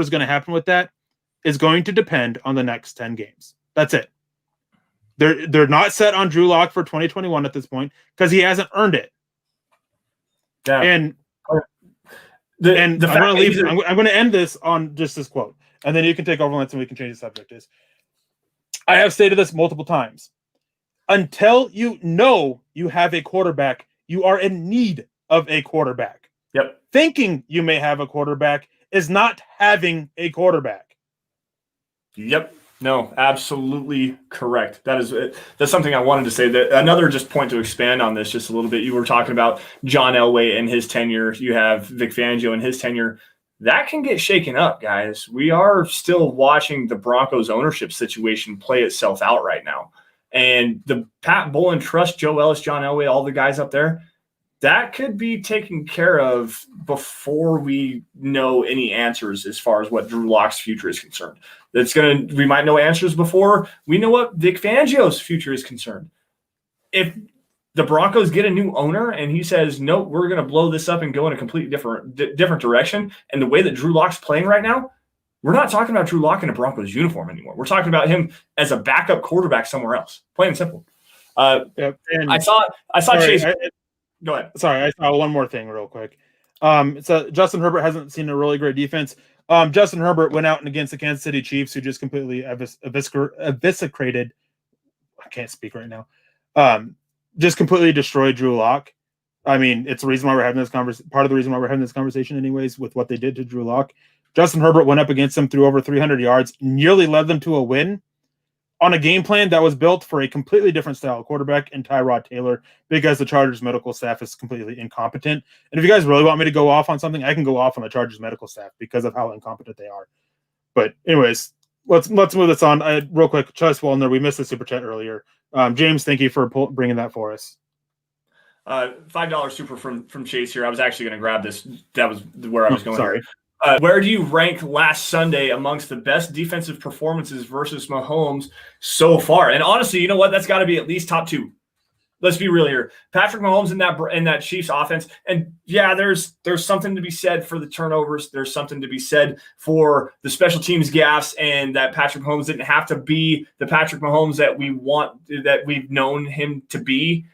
going to happen with that is going to depend on the next 10 games. That's it. They're not set on Drew Lock for 2021 at this point because he hasn't earned it. Yeah. And I'm going to leave. I'm going to end this on just this quote, and then you can take over, Lance, and we can change the subject. I have stated this multiple times. Until you know you have a quarterback, you are in need of a quarterback. Yep. Thinking you may have a quarterback is not having a quarterback. Yep. No, absolutely correct. That's something I wanted to say. That another just point to expand on this just a little bit. You were talking about John Elway and his tenure. You have Vic Fangio and his tenure. That can get shaken up, guys. We are still watching the Broncos ownership situation play itself out right now. And the Pat Bowlen Trust, Joe Ellis, John Elway, all the guys up there, that could be taken care of before we know any answers as far as what Drew Lock's future is concerned. We might know answers before we know what Vic Fangio's future is concerned. If the Broncos get a new owner and he says, no, we're going to blow this up and go in a completely different direction, and the way that Drew Lock's playing right now, we're not talking about Drew Lock in a Broncos uniform anymore. We're talking about him as a backup quarterback somewhere else, plain and simple. I saw Chase. Go ahead. Sorry, I saw one more thing real quick. So Justin Herbert hasn't seen a really great defense. Justin Herbert went out and against the Kansas City Chiefs, who just completely eviscerated. I can't speak right now. Just completely destroyed Drew Lock. I mean, it's the reason why we're having this conversation. Part of the reason why we're having this conversation, anyways, with what they did to Drew Lock. Justin Herbert went up against them, threw over 300 yards, nearly led them to a win on a game plan that was built for a completely different style of quarterback in Tyrod Taylor, because the Chargers medical staff is completely incompetent. And if you guys really want me to go off on something, I can go off on the Chargers medical staff because of how incompetent they are. But anyways, let's move this on. Real quick, Chas Wallner, we missed the super chat earlier. James, thank you for bringing that for us. $5 super from Chase here. I was actually going to grab this. That was where I was going. Sorry. Where do you rank last Sunday amongst the best defensive performances versus Mahomes so far? And honestly, you know what? That's got to be at least top 2. Let's be real here. Patrick Mahomes in that Chiefs offense. And yeah, there's something to be said for the turnovers. There's something to be said for the special teams gaffes, and that Patrick Mahomes didn't have to be the Patrick Mahomes that we've known him to be.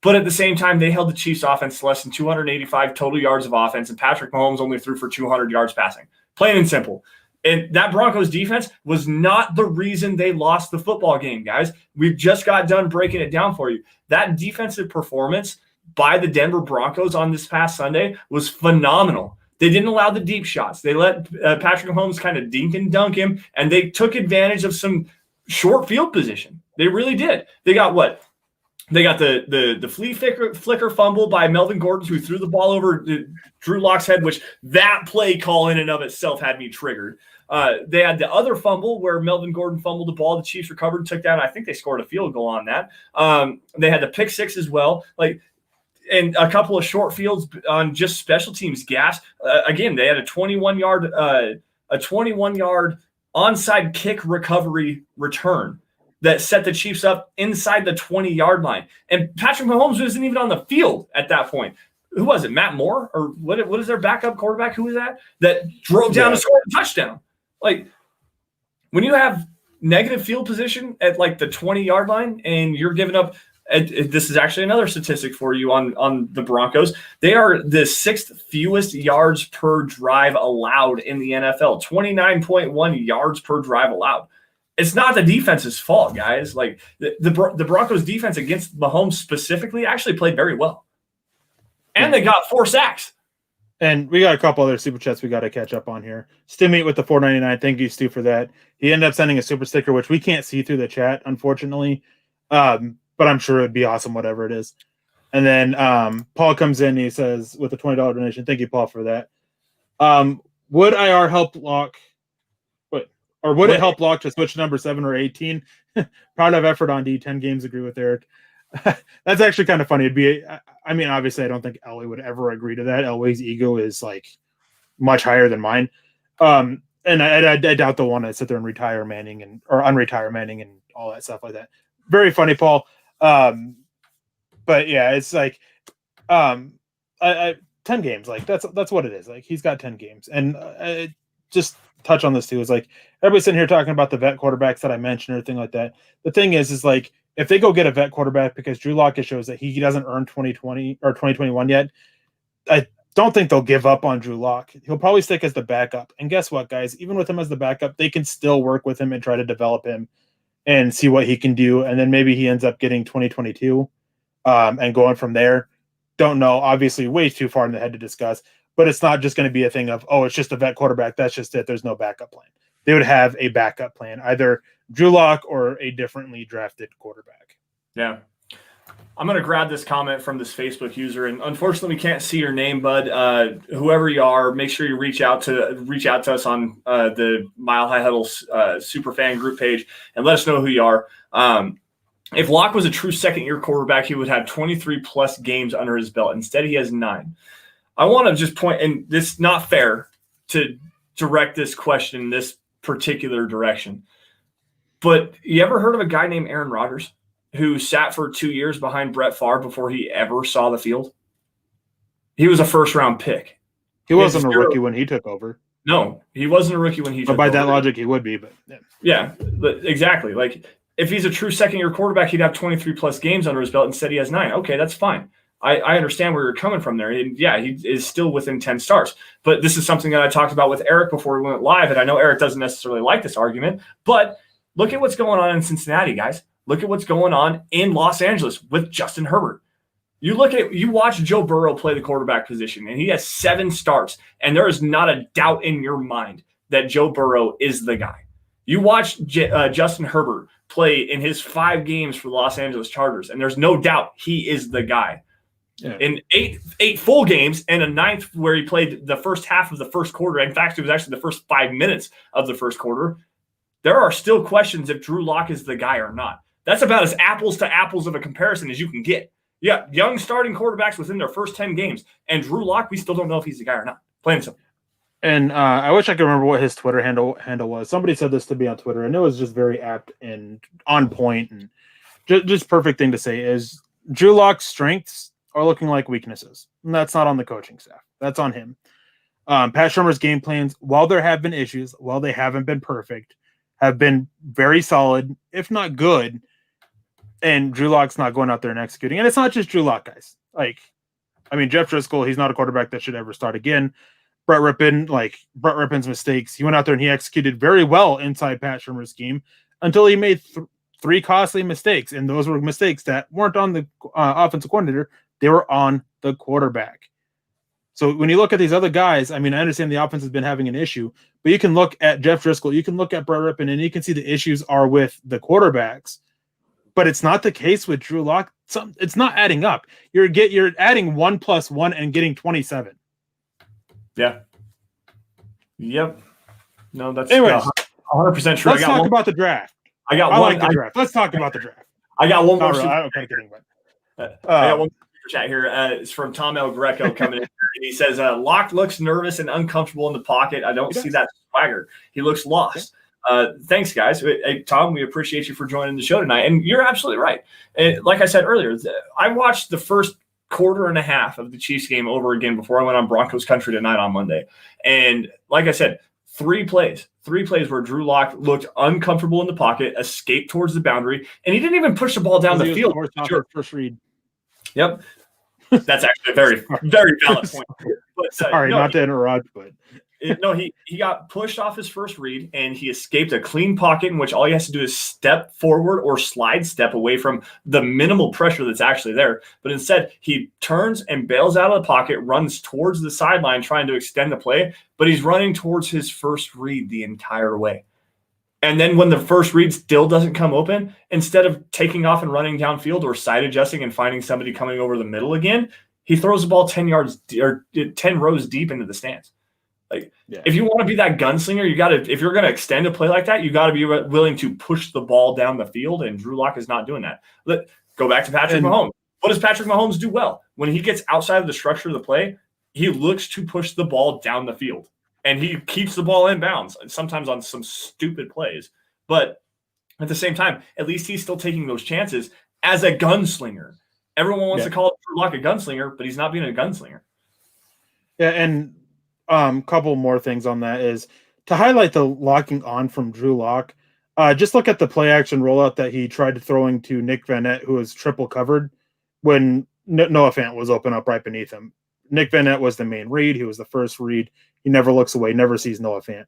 But at the same time, they held the Chiefs offense to less than 285 total yards of offense, and Patrick Mahomes only threw for 200 yards passing. Plain and simple. And that Broncos defense was not the reason they lost the football game, guys. We've just got done breaking it down for you. That defensive performance by the Denver Broncos on this past Sunday was phenomenal. They didn't allow the deep shots. They let Patrick Mahomes kind of dink and dunk him, and they took advantage of some short field position. They really did. They got what? They got the flea flicker fumble by Melvin Gordon, who threw the ball over Drew Lock's head, which that play call in and of itself had me triggered. They had the other fumble where Melvin Gordon fumbled the ball. The Chiefs recovered and took down. I think they scored a field goal on that. They had the pick six as well. And a couple of short fields on just special teams gaffes. Again, they had a 21-yard onside kick recovery return that set the Chiefs up inside the 20-yard line. And Patrick Mahomes wasn't even on the field at that point. Who was it, Matt Moore? Or what is their backup quarterback? Who was that drove down to score a touchdown? When you have negative field position at the 20-yard line and you're giving up – this is actually another statistic for you on the Broncos. They are the 6th fewest yards per drive allowed in the NFL, 29.1 yards per drive allowed. It's not the defense's fault, guys. The Broncos defense against Mahomes specifically actually played very well. And they got 4 sacks. And we got a couple other super chats we got to catch up on here. Stimate with the $4.99. Thank you, Stu, for that. He ended up sending a super sticker, which we can't see through the chat, unfortunately. But I'm sure it'd be awesome, whatever it is. And then Paul comes in. He says, with a $20 donation, thank you, Paul, for that. Would IR help Lock? Or would it help Lock to switch number 7 or 18? Proud of effort on D. 10 games. Agree with Eric. That's actually kind of funny. It'd be. I mean, obviously, I don't think Elway would ever agree to that. Elway's ego is much higher than mine. And I doubt they'll want to sit there and retire Manning or unretire Manning and all that stuff like that. Very funny, Paul. But yeah, it's 10 games. That's what it is. He's got 10 games, and just touch on this too. Is everybody's sitting here talking about the vet quarterbacks that I mentioned or anything like that. The thing is if they go get a vet quarterback because Drew Lock shows that he doesn't earn 2020 or 2021 yet, I don't think they'll give up on Drew Lock. He'll probably stick as the backup. And guess what, guys? Even with him as the backup, they can still work with him and try to develop him and see what he can do. And then maybe he ends up getting 2022 and going from there. Don't know. Obviously, way too far in the head to discuss. But it's not just going to be a thing of, oh, it's just a vet quarterback. That's just it. There's no backup plan. They would have a backup plan, either Drew Lock or a differently drafted quarterback. Yeah. I'm going to grab this comment from this Facebook user, and unfortunately we can't see your name, bud. Whoever you are, make sure you reach out to us on the Mile High Huddle super fan group page and let us know who you are. If Locke was a true second-year quarterback, he would have 23-plus games under his belt. Instead, he has 9. I want to just point, and this is not fair to direct this question in this particular direction, but you ever heard of a guy named Aaron Rodgers who sat for 2 years behind Brett Favre before he ever saw the field? He was a first-round pick. He wasn't a rookie when he took over. No, he wasn't a rookie when he took over. But by that logic, he would be. But yeah, but exactly. Like, if he's a true second-year quarterback, he'd have 23-plus games under his belt. Instead, he has 9. Okay, that's fine. I understand where you're coming from there. And yeah, he is still within 10 starts. But this is something that I talked about with Eric before we went live, and I know Eric doesn't necessarily like this argument, but look at what's going on in Cincinnati, guys. Look at what's going on in Los Angeles with Justin Herbert. You watch Joe Burrow play the quarterback position, and he has 7 starts, and there is not a doubt in your mind that Joe Burrow is the guy. You watch Justin Herbert play in his 5 games for the Los Angeles Chargers, and there's no doubt he is the guy. Yeah. In 8 full games and a 9th where he played the first half of the first quarter. In fact, it was actually the first 5 minutes of the first quarter. There are still questions if Drew Lock is the guy or not. That's about as apples to apples of a comparison as you can get. Yeah, young starting quarterbacks within their first 10 games. And Drew Lock, we still don't know if he's the guy or not. Plain and simple. And I wish I could remember what his Twitter handle was. Somebody said this to me on Twitter, and it was just very apt and on point and just perfect thing to say is Drew Lock's strengths are looking like weaknesses. And that's not on the coaching staff. That's on him. Pat Shurmur's game plans, while there have been issues, while they haven't been perfect, have been very solid, if not good. And Drew Lock's not going out there and executing. And it's not just Drew Lock, guys. Jeff Driscoll, he's not a quarterback that should ever start again. Brett Rippon's mistakes, he went out there and he executed very well inside Pat Shurmur's scheme until he made 3 costly mistakes. And those were mistakes that weren't on the offensive coordinator. They were on the quarterback. So when you look at these other guys, I understand the offense has been having an issue, but you can look at Jeff Driscoll, you can look at Brett Rippon, and you can see the issues are with the quarterbacks. But it's not the case with Drew Lock. It's not adding up. You're adding 1 + 1 and getting 27. Yeah. Yep. No, that's 100% true. Let's talk about the draft. I like the draft. Let's talk about the draft. I got one more. I'm kind of kidding, but I got one chat here. It's from Tom El Greco coming in. And he says, Locke looks nervous and uncomfortable in the pocket. I don't see that swagger. He looks lost. Thanks, guys. Hey, Tom, we appreciate you for joining the show tonight. And you're absolutely right. And like I said earlier, I watched the first quarter and a half of the Chiefs game over again before I went on Broncos country tonight on Monday. And like I said, 3 plays where Drew Lock looked uncomfortable in the pocket, escaped towards the boundary, and he didn't even push the ball down the field. First read. Yep. That's actually a very, very valid point. But, sorry, not to interrupt, but he got pushed off his first read, and he escaped a clean pocket in which all he has to do is step forward or slide step away from the minimal pressure that's actually there. But instead, he turns and bails out of the pocket, runs towards the sideline trying to extend the play, but he's running towards his first read the entire way. And then when the first read still doesn't come open, instead of taking off and running downfield or side adjusting and finding somebody coming over the middle again, he throws the ball 10 yards or 10 rows deep into the stands. If you want to be that gunslinger, if you're going to extend a play like that, you got to be willing to push the ball down the field. And Drew Lock is not doing that. Go back to Patrick Mahomes. What does Patrick Mahomes do well? When he gets outside of the structure of the play, he looks to push the ball down the field. And he keeps the ball in bounds, sometimes on some stupid plays. But at the same time, at least he's still taking those chances as a gunslinger. Everyone wants to call Drew Lock a gunslinger, but he's not being a gunslinger. Yeah, and couple more things on that is to highlight the locking on from Drew Lock. Just look at the play action rollout that he tried throwing to Nick Van Nett, who was triple covered when Noah Fant was open up right beneath him. Nick Van Nett was the main read. He was the first read. He never looks away, never sees Noah Fant.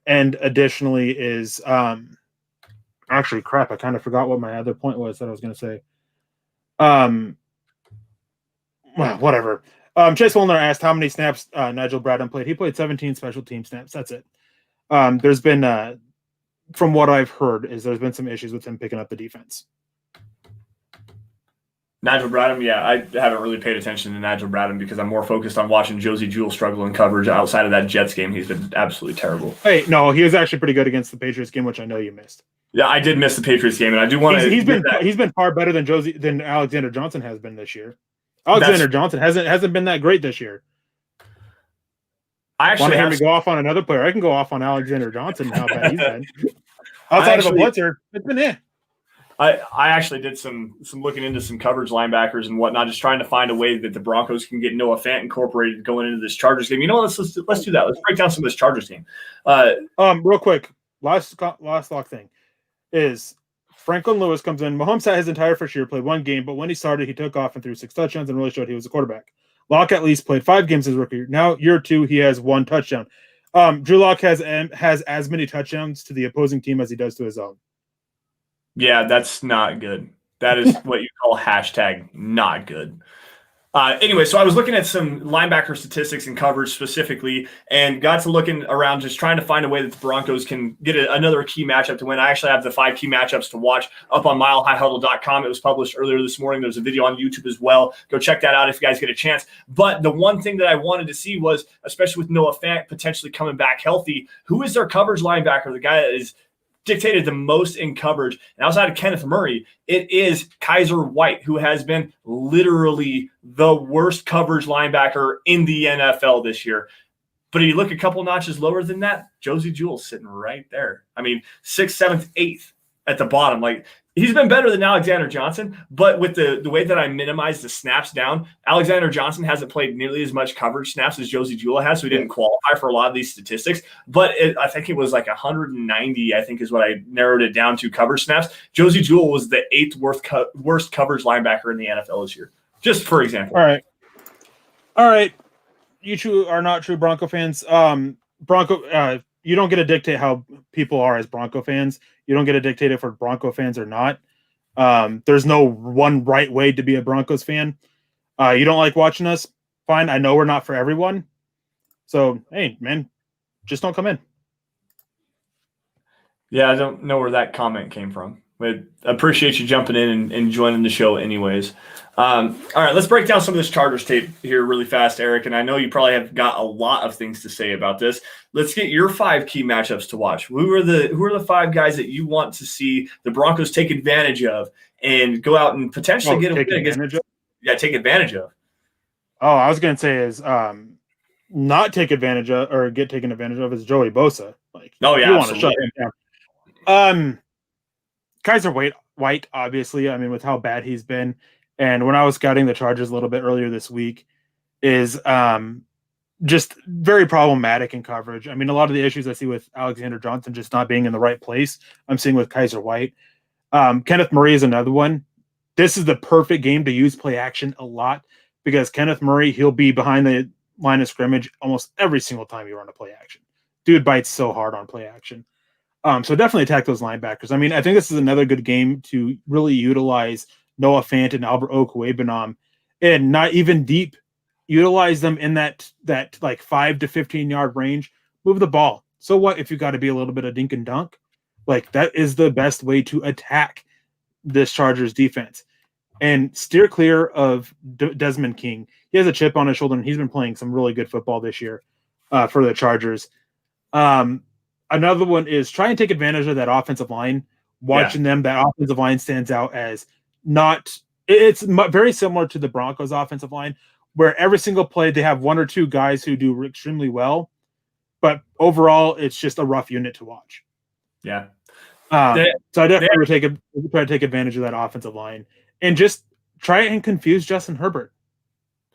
And additionally is actually crap. I kind of forgot what my other point was that I was going to say. Well, whatever. Chase Wilner asked how many snaps Nigel Bradham played. He played 17 special team snaps. That's it. There's been, from what I've heard, there's been some issues with him picking up the defense. Nigel Bradham, yeah, I haven't really paid attention to Nigel Bradham because I'm more focused on watching Josie Jewell struggle in coverage. Outside of that Jets game, he's been absolutely terrible. Hey, no, he was actually pretty good against the Patriots game, which I know you missed. Yeah, I did miss the Patriots game, and I do want to. He's been far better than Alexander Johnson has been this year. Alexander Johnson hasn't been that great this year. I actually want to hear me go off on another player. I can go off on Alexander Johnson and how bad he's been. Of a blitzer, it's been it. I actually did some looking into some coverage linebackers and whatnot, just trying to find a way that the Broncos can get Noah Fant incorporated going into this Chargers game. You know what? Let's do that. Let's break down some of this Chargers game. Real quick, last lock thing is Franklin Lewis comes in. Mahomes had his entire first year, played one game, but when he started, he took off and threw 6 touchdowns and really showed he was a quarterback. Locke at least played 5 games his rookie year. Now, year 2, he has 1 touchdown. Drew Lock has as many touchdowns to the opposing team as he does to his own. Yeah, that's not good. That is what you call #not good. Anyway, so I was looking at some linebacker statistics and coverage specifically and got to looking around just trying to find a way that the Broncos can get another key matchup to win. I actually have the 5 key matchups to watch up on milehighhuddle.com. It was published earlier this morning. There's a video on YouTube as well. Go check that out if you guys get a chance. But the one thing that I wanted to see was, especially with Noah Fant potentially coming back healthy, who is their coverage linebacker, the guy that is dictated the most in coverage? And outside of Kenneth Murray, it is Kaiser White, who has been literally the worst coverage linebacker in the NFL this year. But if you look a couple notches lower than that, Josie Jewell's sitting right there. I mean, 6th, 7th, 8th at the bottom. Like, he's been better than Alexander Johnson, but with the way that I minimize the snaps down, Alexander Johnson hasn't played nearly as much coverage snaps as Josie Jewell has, so he didn't qualify for a lot of these statistics. But I think it was like 190, I think is what I narrowed it down to, coverage snaps. Josie Jewell was the 8th worst coverage linebacker in the NFL this year, just for example. All right. You two are not true Bronco fans. You don't get to dictate how people are as Bronco fans. You don't get to dictate if we're Bronco fans or not. There's no one right way to be a Broncos fan. You don't like watching us? Fine. I know we're not for everyone. So, hey, man, just don't come in. Yeah, I don't know where that comment came from. But I appreciate you jumping in and joining the show anyways. All right, let's break down some of this Chargers tape here really fast, Eric. And I know you probably have got a lot of things to say about this. Let's get your 5 key matchups to watch. Who are the 5 guys that you want to see the Broncos take advantage of and go out and potentially get a win against? Yeah, take advantage of. Oh, I was going to say is not take advantage of or get taken advantage of is Joey Bosa. Like, oh yeah, you want to shut him down. Kaiser White, obviously, I mean, with how bad he's been. And when I was scouting the Chargers a little bit earlier this week, is just very problematic in coverage. I mean, a lot of the issues I see with Alexander Johnson just not being in the right place, I'm seeing with Kaiser White. Kenneth Murray is another one. This is the perfect game to use play action a lot because Kenneth Murray, he'll be behind the line of scrimmage almost every single time you run a play action. Dude bites so hard on play action. So definitely attack those linebackers. I mean, I think this is another good game to really utilize Noah Fant and Albert Okwuegbunam and not even deep. Utilize them in that like 5 to 15 yard range. Move the ball. So what if you got to be a little bit of dink and dunk? Like, that is the best way to attack this Chargers defense. And steer clear of Desmond King. He has a chip on his shoulder, and he's been playing some really good football this year for the Chargers. Another one is try and take advantage of that offensive line. Watching them, that offensive line stands out as not – it's very similar to the Broncos offensive line, where every single play they have 1 or 2 guys who do extremely well, but overall it's just a rough unit to watch. Yeah. So I definitely would try to take advantage of that offensive line and just try and confuse Justin Herbert.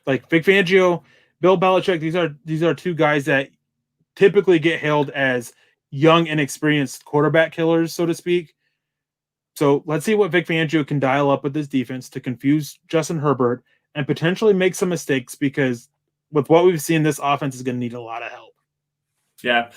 Like Vic Fangio, Bill Belichick, these are 2 guys that typically get hailed as young, inexperienced quarterback killers, so to speak. So let's see what Vic Fangio can dial up with this defense to confuse Justin Herbert and potentially make some mistakes, because with what we've seen, this offense is going to need a lot of help. Yeah.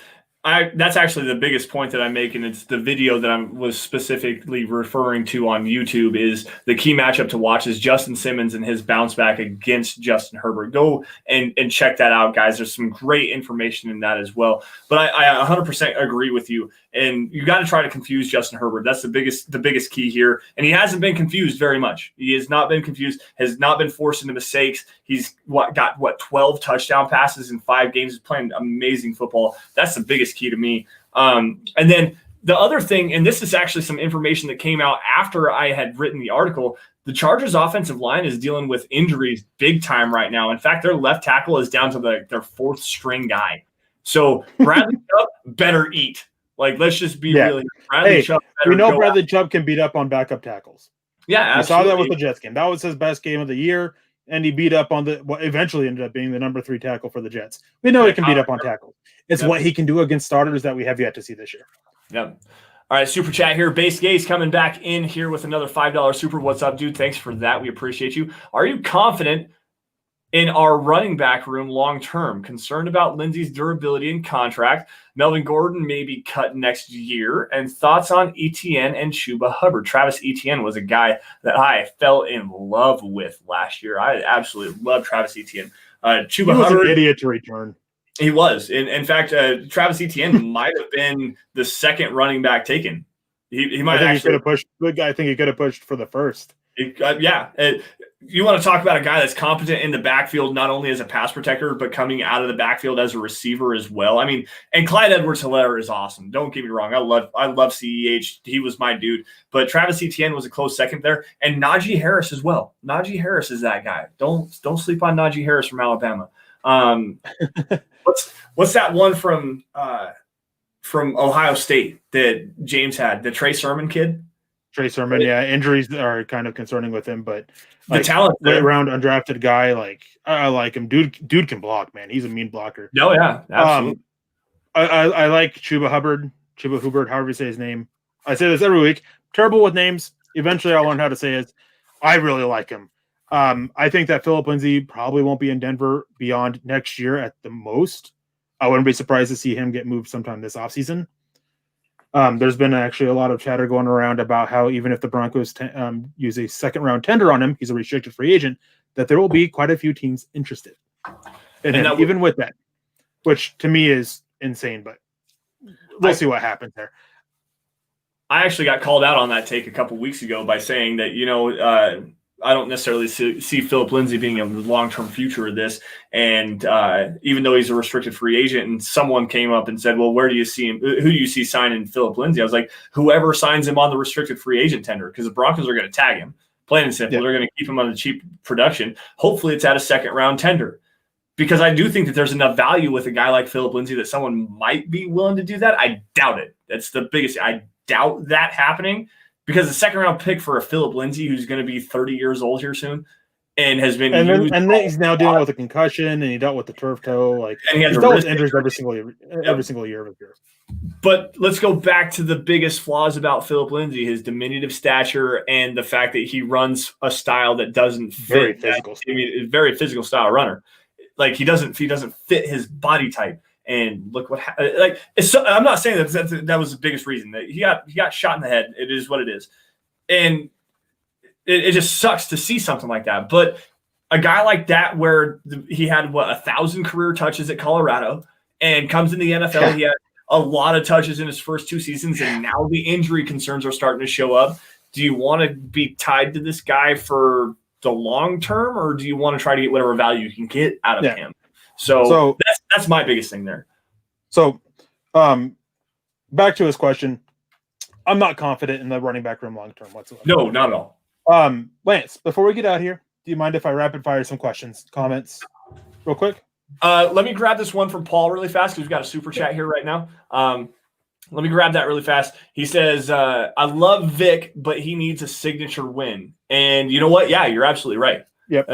That's actually the biggest point that I'm making. It's the video that I was specifically referring to on YouTube. Is the key matchup to watch is Justin Simmons and his bounce back against Justin Herbert. Go and check that out, guys. There's some great information in that as well. But I 100% agree with you. And you got to try to confuse Justin Herbert. That's the biggest key here. And he hasn't been confused very much. He has not been confused, has not been forced into mistakes. He's got 12 touchdown passes in 5 games. He's playing amazing football. That's the biggest key to me. And then the other thing, and this is actually some information that came out after I had written the article, the Chargers offensive line is dealing with injuries big time right now. In fact, their left tackle is down to their 4th string guy. So Bradley Chubb better eat. Like, let's just be real. Bradley Chubb we know Bradley Chubb can beat up on backup tackles. Yeah, absolutely. We saw that with the Jets game. That was his best game of the year, and he beat up on what eventually ended up being the number 3 tackle for the Jets. We know he can beat up on tackles. It's what he can do against starters that we have yet to see this year. Yep. All right, super chat here. Base Gaze coming back in here with another $5 super. What's up, dude? Thanks for that. We appreciate you. Are you confident in our running back room long term? Concerned about Lindsey's durability and contract. Melvin Gordon may be cut next year. And thoughts on Etienne and Chuba Hubbard. Travis Etienne was a guy that I fell in love with last year. I absolutely love Travis Etienne. Chuba Hubbard, was an idiot to return. He was. In fact, Travis Etienne might have been the second running back taken. He might actually. He could have pushed. I think he could have pushed for the first. You want to talk about a guy that's competent in the backfield, not only as a pass protector, but coming out of the backfield as a receiver as well. I mean, and Clyde Edwards-Helaire is awesome. Don't get me wrong. I love CEH. He was my dude. But Travis Etienne was a close second there. And Najee Harris as well. Najee Harris is that guy. Don't sleep on Najee Harris from Alabama. What's that one from Ohio State that James had? The Trey Sermon kid? Trey Sermon, yeah. Injuries are kind of concerning with him, but the talent, late round undrafted guy, like I like him. Dude can block, man. He's a mean blocker. Oh yeah, absolutely. I like Chuba Hubbard, however you say his name. I say this every week. Terrible with names. Eventually, I'll learn how to say it. I really like him. I think that Philip Lindsay probably won't be in Denver beyond next year at the most. I wouldn't be surprised to see him get moved sometime this offseason. There's been actually a lot of chatter going around about how even if the Broncos use a second-round tender on him, he's a restricted free agent, that there will be quite a few teams interested in him, even with that, which to me is insane, but we'll see what happens there. I actually got called out on that take a couple weeks ago by saying that, I don't necessarily see Philip Lindsay being a long-term future of this. And even though he's a restricted free agent, and someone came up and said, well, where do you see him? Who do you see signing Philip Lindsay? I was like, whoever signs him on the restricted free agent tender, because the Broncos are going to tag him. Plain and simple. Yeah. They're going to keep him on the cheap production. Hopefully it's at a second-round tender. Because I do think that there's enough value with a guy like Philip Lindsay that someone might be willing to do that. I doubt it. That's the biggest. I doubt that happening. Because the second-round pick for a Philip Lindsay, who's going to be 30 years old here soon, and has been and then he's now dealing with a concussion, and he dealt with the turf toe, and he has dealt with injuries every single year of his career. But let's go back to the biggest flaws about Philip Lindsay: his diminutive stature and the fact that he runs a style that doesn't fit. Very physical style runner. Like he doesn't fit his body type. And look what I'm not saying that was the biggest reason that he got shot in the head. It is what it is, and it just sucks to see something like that. But a guy like that, where he had 1,000 career touches at Colorado, and comes in the NFL, yeah. He had a lot of touches in his first 2 seasons, and now the injury concerns are starting to show up. Do you want to be tied to this guy for the long term, or do you want to try to get whatever value you can get out of him? So that's my biggest thing there. So back to his question. I'm not confident in the running back room long term whatsoever. No, not at all. Lance, before we get out here, do you mind if I rapid fire some questions, comments real quick? Let me grab this one from Paul really fast because we've got a super chat here right now. Let me grab that really fast. He says, I love Vic, but he needs a signature win. And you know what? Yeah, you're absolutely right. Yep.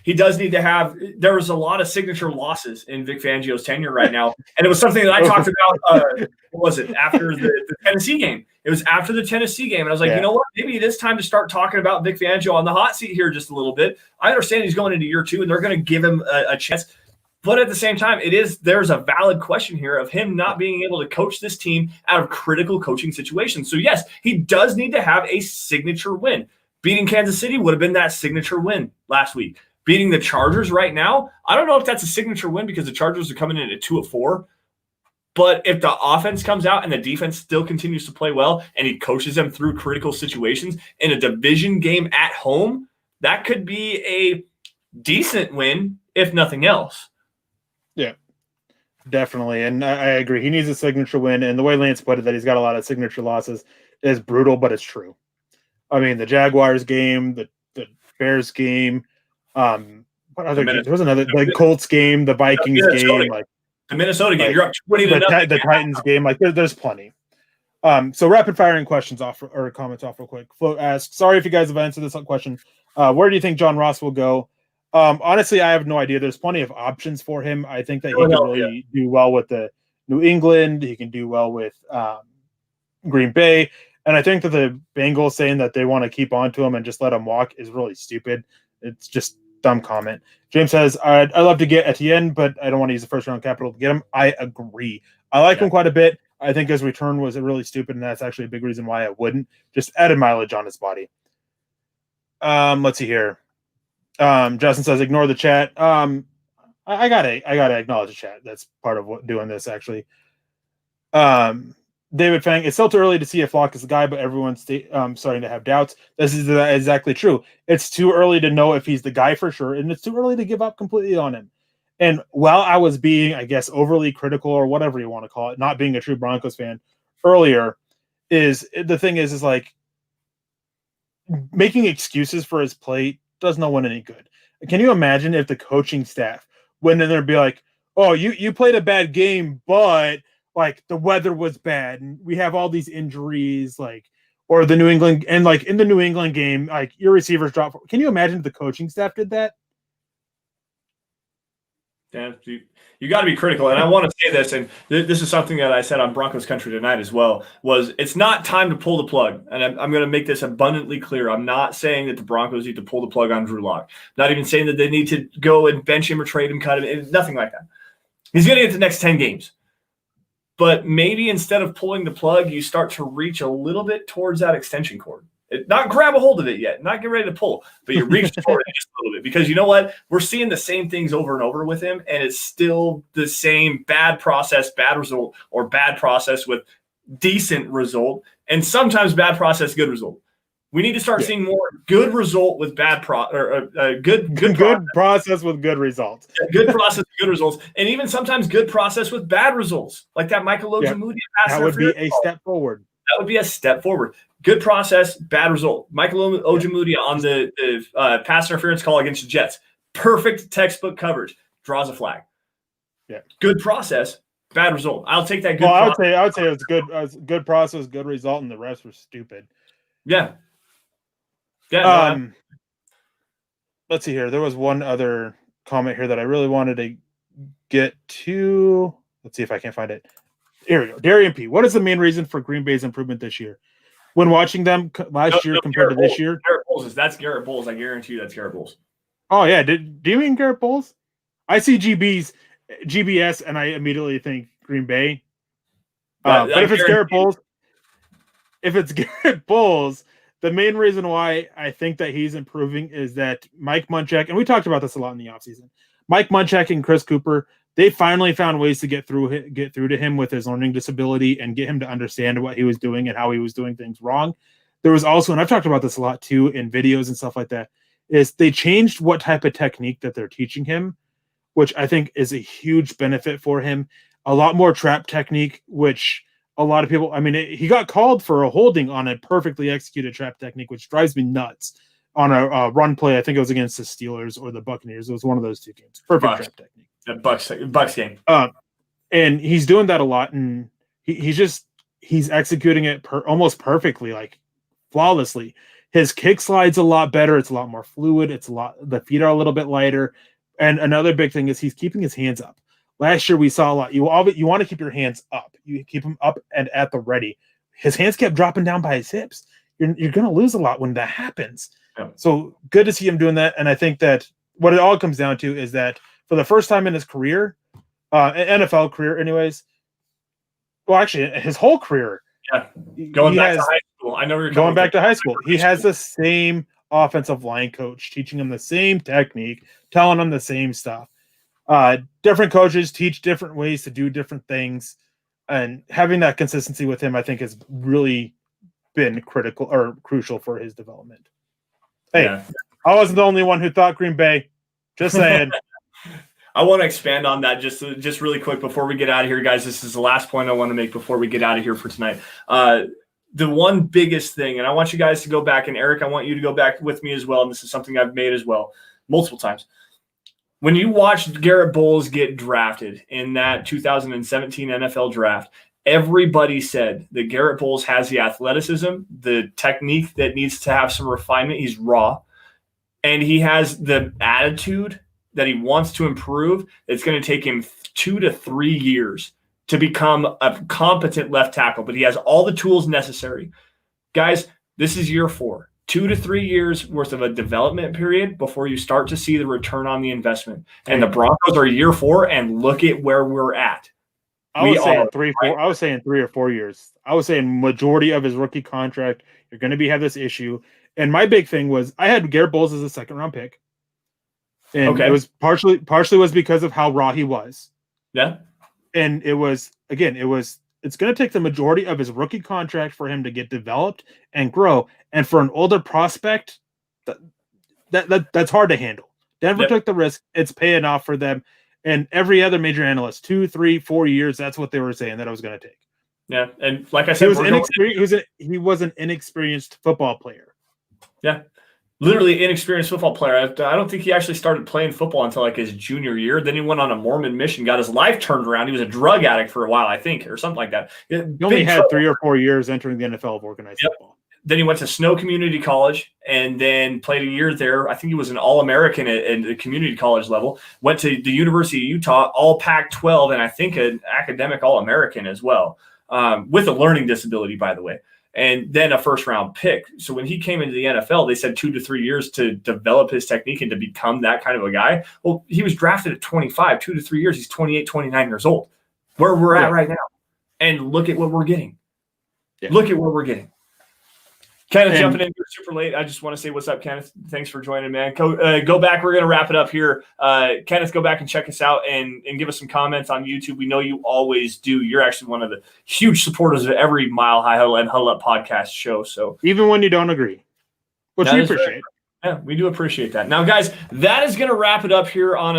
He does need to have. There was a lot of signature losses in Vic Fangio's tenure right now, and it was something that I talked about. What was it after the Tennessee game? It was after the Tennessee game, and I was like, you know what? Maybe it is time to start talking about Vic Fangio on the hot seat here just a little bit. I understand he's going into year 2, and they're going to give him a chance. But at the same time, there's a valid question here of him not being able to coach this team out of critical coaching situations. So yes, he does need to have a signature win. Beating Kansas City would have been that signature win last week. Beating the Chargers right now, I don't know if that's a signature win because the Chargers are coming in at 2 of 4. But if the offense comes out and the defense still continues to play well and he coaches them through critical situations in a division game at home, that could be a decent win, if nothing else. Yeah, definitely. And I agree. He needs a signature win. And the way Lance put it, that he's got a lot of signature losses, is brutal, but it's true. I mean, the Jaguars game, the Bears game, what other game? There was another, the Colts game, the Vikings game, like the Minnesota game. You're up 20-0. The Titans game, like there's plenty. So rapid firing questions off or comments off real quick. Float asks, sorry if you guys have answered this question. Where do you think John Ross will go? Honestly, I have no idea. There's plenty of options for him. I think that he can really do well with the New England. He can do well with Green Bay. And I think that the Bengals saying that they want to keep on to him and just let him walk is really stupid. It's just dumb comment. James says, I'd love to get Etienne, but I don't want to use the first round capital to get him. I agree. I like him quite a bit. I think his return was really stupid, and that's actually a big reason why I wouldn't. Just added mileage on his body. Let's see here. Justin says, ignore the chat. I gotta acknowledge the chat. That's part of what doing this actually. David Fang, it's still too early to see if Flock is the guy, but everyone's starting to have doubts. This is exactly true. It's too early to know if he's the guy for sure, and it's too early to give up completely on him. And while I was being, I guess, overly critical or whatever you want to call it, not being a true Broncos fan earlier, the thing is like making excuses for his play does no one any good. Can you imagine if the coaching staff went in there and be like, oh, you played a bad game, but like the weather was bad and we have all these injuries, like, or the New England, and like in the New England game, like your receivers dropped. Can you imagine if the coaching staff did that? Yeah, you got to be critical. And I want to say this, and this is something that I said on Broncos Country tonight as well, was it's not time to pull the plug. And I'm going to make this abundantly clear. I'm not saying that the Broncos need to pull the plug on Drew Lock. Not even saying that they need to go and bench him or trade him, cut him. Nothing like that. He's going to get the next 10 games. But maybe instead of pulling the plug, you start to reach a little bit towards that extension cord. Not grab a hold of it yet, not get ready to pull, but you reach toward it just a little bit. Because you know what? We're seeing the same things over and over with him, and it's still the same bad process, bad result, or bad process with decent result, and sometimes bad process, good result. We need to start seeing more good result with bad good process with good results. Good process, good results, and even sometimes good process with bad results, like that Michael Ojemudia pass. That would be a step forward. That would be a step forward. Good process, bad result. Michael Ojemudia on the pass interference call against the Jets. Perfect textbook coverage. Draws a flag. Yeah. Good process, bad result. I'll take that. I would say it's good. Good process, good result, and the rest were stupid. Yeah. Yeah. Let's see here. There was one other comment here that I really wanted to get to. Let's see if I can find it. Here we go. Darian P. What is the main reason for Green Bay's improvement this year? When watching them last year compared to this year? Garrett Bowles. That's Garrett Bowles. I guarantee you that's Garrett Bowles. Oh, yeah. Do you mean Garrett Bowles? I see GBS, and I immediately think Green Bay. But if it's Garrett Bowles, the main reason why I think that he's improving is that Mike Munchak, and we talked about this a lot in the offseason, Mike Munchak and Chris Cooper, they finally found ways to get through to him with his learning disability and get him to understand what he was doing and how he was doing things wrong. There was also, and I've talked about this a lot too in videos and stuff like that, is they changed what type of technique that they're teaching him, which I think is a huge benefit for him. A lot more trap technique, which a lot of people, I mean, he got called for a holding on a perfectly executed trap technique, which drives me nuts. On a run play, I think it was against the Steelers or the Buccaneers. It was one of those two games. Perfect trap technique. The Bucks game. And he's doing that a lot, and he's executing it almost perfectly, like flawlessly. His kick slide's a lot better. It's a lot more fluid. The feet are a little bit lighter. And another big thing is he's keeping his hands up. Last year we saw a lot. You want to keep your hands up. You keep them up and at the ready. His hands kept dropping down by his hips. You're going to lose a lot when that happens. Yeah. So good to see him doing that. And I think that what it all comes down to is that for the first time in his career, NFL career anyways, well, actually his whole career. Yeah. Going back to high school. I know you're going back to high school. He has the same offensive line coach teaching him the same technique, telling him the same stuff. Different coaches teach different ways to do different things, and having that consistency with him, I think, has really been critical or crucial for his development. Hey, yeah. I wasn't the only one who thought Green Bay. Just saying. I want to expand on that just really quick before we get out of here, guys. This is the last point I want to make before we get out of here for tonight. The one biggest thing, and I want you guys to go back, and Eric, I want you to go back with me as well, and this is something I've made as well multiple times. When you watched Garrett Bowles get drafted in that 2017 NFL draft, everybody said that Garrett Bowles has the athleticism, the technique that needs to have some refinement. He's raw, and he has the attitude that he wants to improve. It's going to take him 2 to 3 years to become a competent left tackle, but he has all the tools necessary. Guys, this is year 4. 2 to 3 years worth of a development period before you start to see the return on the investment. And the Broncos are year 4, and look at where we're at. I was saying 3 or 4 years. I was saying majority of his rookie contract, you're going to have this issue. And my big thing was I had Garrett Bowles as a second-round pick. And it was partially was because of how raw he was. Yeah. And it's going to take the majority of his rookie contract for him to get developed and grow. And for an older prospect, that's hard to handle. Denver took the risk. It's paying off for them. And every other major analyst, 2, 3, 4 years, that's what they were saying that I was going to take. Yeah. And like I said, he was an inexperienced football player. Yeah. Literally inexperienced football player. I don't think he actually started playing football until like his junior year. Then he went on a Mormon mission, got his life turned around. He was a drug addict for a while, I think, or something like that. He only had 3 or 4 years entering the NFL of organized football. Then he went to Snow Community College and then played a year there. I think he was an All-American at the community college level. Went to the University of Utah, all Pac-12, and I think an academic All-American as well, with a learning disability, by the way. And then a first-round pick. So when he came into the NFL, they said 2 to 3 years to develop his technique and to become that kind of a guy. Well, he was drafted at 25, 2 to 3 years. He's 28, 29 years old, where we're at right now. And look at what we're getting. Yeah. Look at what we're getting. Kenneth, jumping in here super late. I just want to say what's up, Kenneth. Thanks for joining, man. Go back. We're going to wrap it up here. Kenneth, go back and check us out and give us some comments on YouTube. We know you always do. You're actually one of the huge supporters of every Mile High Huddle and Huddle Up podcast show. So even when you don't agree, which we appreciate. Yeah, we do appreciate that. Now, guys, that is going to wrap it up here on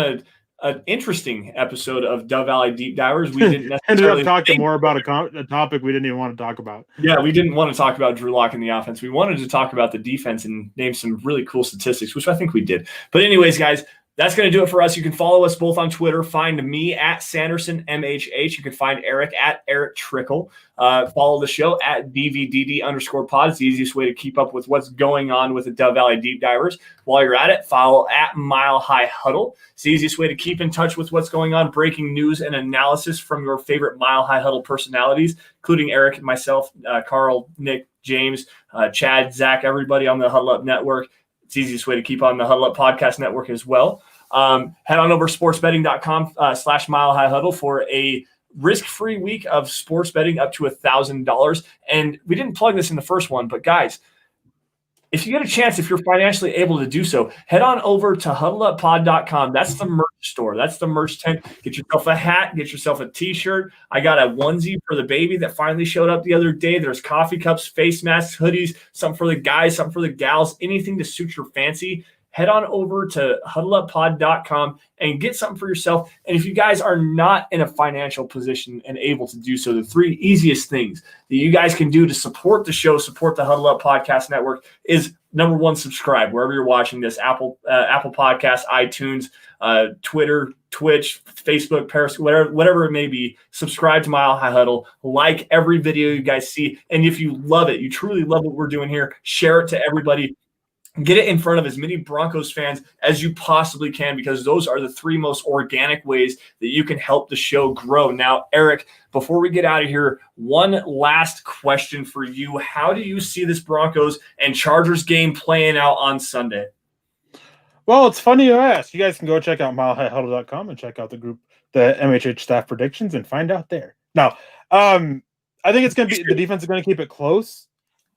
an interesting episode of Dove Valley Deep Divers. We didn't necessarily ended up talking more about a topic we didn't even want to talk about. Yeah, we didn't want to talk about Drew Lock in the offense. We wanted to talk about the defense and name some really cool statistics, which I think we did. But anyways, guys, that's going to do it for us. You can follow us both on Twitter. Find me at Sanderson MHH. You can find Eric at Erick Trickel. Follow the show at DVDD_pod. It's the easiest way to keep up with what's going on with the Dove Valley Deep Divers. While you're at it, follow at Mile High Huddle. It's the easiest way to keep in touch with what's going on, breaking news and analysis from your favorite Mile High Huddle personalities, including Eric and myself, Carl, Nick, James, Chad, Zach, everybody on the Huddle Up Network. It's the easiest way to keep on the Huddle Up Podcast Network as well. Head on over to sportsbetting.com/Mile High Huddle for a risk-free week of sports betting up to $1,000. And we didn't plug this in the first one, but guys, if you get a chance, if you're financially able to do so, head on over to huddleuppod.com. That's the merch store. That's the merch tent. Get yourself a hat. Get yourself a T-shirt. I got a onesie for the baby that finally showed up the other day. There's coffee cups, face masks, hoodies, something for the guys, something for the gals, anything to suit your fancy. Head on over to huddleuppod.com and get something for yourself. And if you guys are not in a financial position and able to do so, the 3 easiest things that you guys can do to support the show, support the Huddle Up Podcast Network is number one, subscribe wherever you're watching this, Apple Podcasts, iTunes, Twitter, Twitch, Facebook, Periscope, whatever it may be. Subscribe to Mile High Huddle. Like every video you guys see. And if you love it, you truly love what we're doing here, share it to everybody. Get it in front of as many Broncos fans as you possibly can, because those are the three most organic ways that you can help the show grow. Now, Eric, before we get out of here, one last question for you. How do you see this Broncos and Chargers game playing out on Sunday? Well, it's funny you ask. You guys can go check out milehighhuddle.com and check out the group, the MHH staff predictions, and find out there. Now, I think it's going to be the defense is going to keep it close.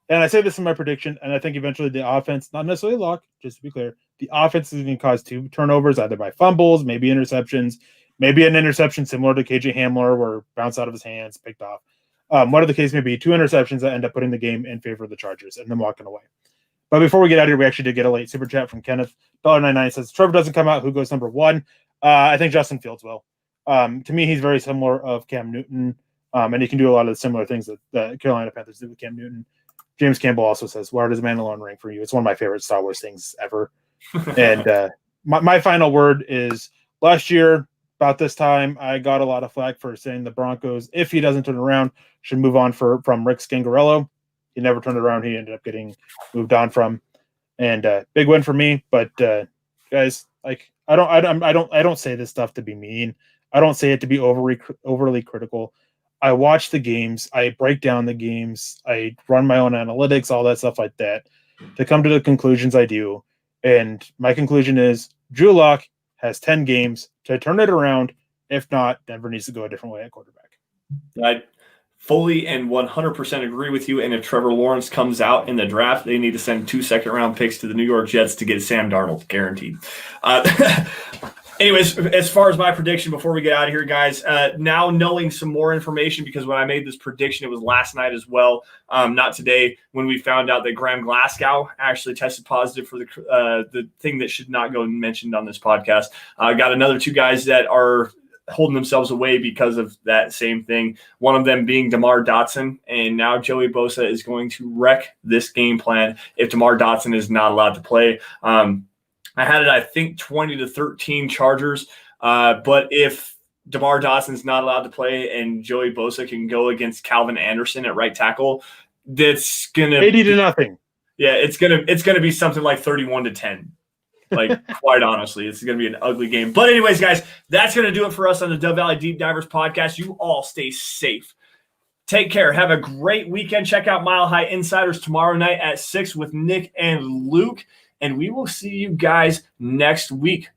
And I say this in my prediction, and I think eventually the offense, not necessarily luck, just to be clear, the offense is going to cause 2 turnovers, either by fumbles, maybe interceptions, maybe an interception similar to KJ Hamler where it bounced out of his hands, picked off. Whatever the case may be, 2 interceptions that end up putting the game in favor of the Chargers and them walking away. But before we get out of here, we actually did get a late super chat from Kenneth. $1.99 says, Trevor doesn't come out. Who goes number 1? I think Justin Fields will. To me, he's very similar of Cam Newton, and he can do a lot of the similar things that the Carolina Panthers did with Cam Newton. James Campbell also says, where does Mandalorian rank for you? It's one of my favorite Star Wars things ever. And my final word is, last year, about this time, I got a lot of flack for saying the Broncos, if he doesn't turn around, should move on from Rick Scangarello. He never turned around. He ended up getting moved on from. And big win for me. But guys, like I don't say this stuff to be mean. I don't say it to be overly critical. I watch the games, I break down the games, I run my own analytics, all that stuff like that, to come to the conclusions I do. And my conclusion is Drew Lock has 10 games to turn it around. If not, Denver needs to go a different way at quarterback. I fully and 100% agree with you. And if Trevor Lawrence comes out in the draft, they need to send 2 second-round picks to the New York Jets to get Sam Darnold, guaranteed. Anyways, as far as my prediction, before we get out of here, guys, now knowing some more information, because when I made this prediction, it was last night as well, not today, when we found out that Graham Glasgow actually tested positive for the thing that should not go mentioned on this podcast. Got another 2 guys that are holding themselves away because of that same thing. One of them being DeMar Dotson, and now Joey Bosa is going to wreck this game plan if DeMar Dotson is not allowed to play. I had it, I think, 20-13 Chargers. But if DeMar Dotson's not allowed to play and Joey Bosa can go against Calvin Anderson at right tackle, that's gonna 80-0. Yeah, it's gonna be something like 31-10. Like, quite honestly, it's gonna be an ugly game. But anyways, guys, that's gonna do it for us on the Dove Valley Deep Divers podcast. You all stay safe. Take care. Have a great weekend. Check out Mile High Insiders tomorrow night at 6 with Nick and Luke. And we will see you guys next week.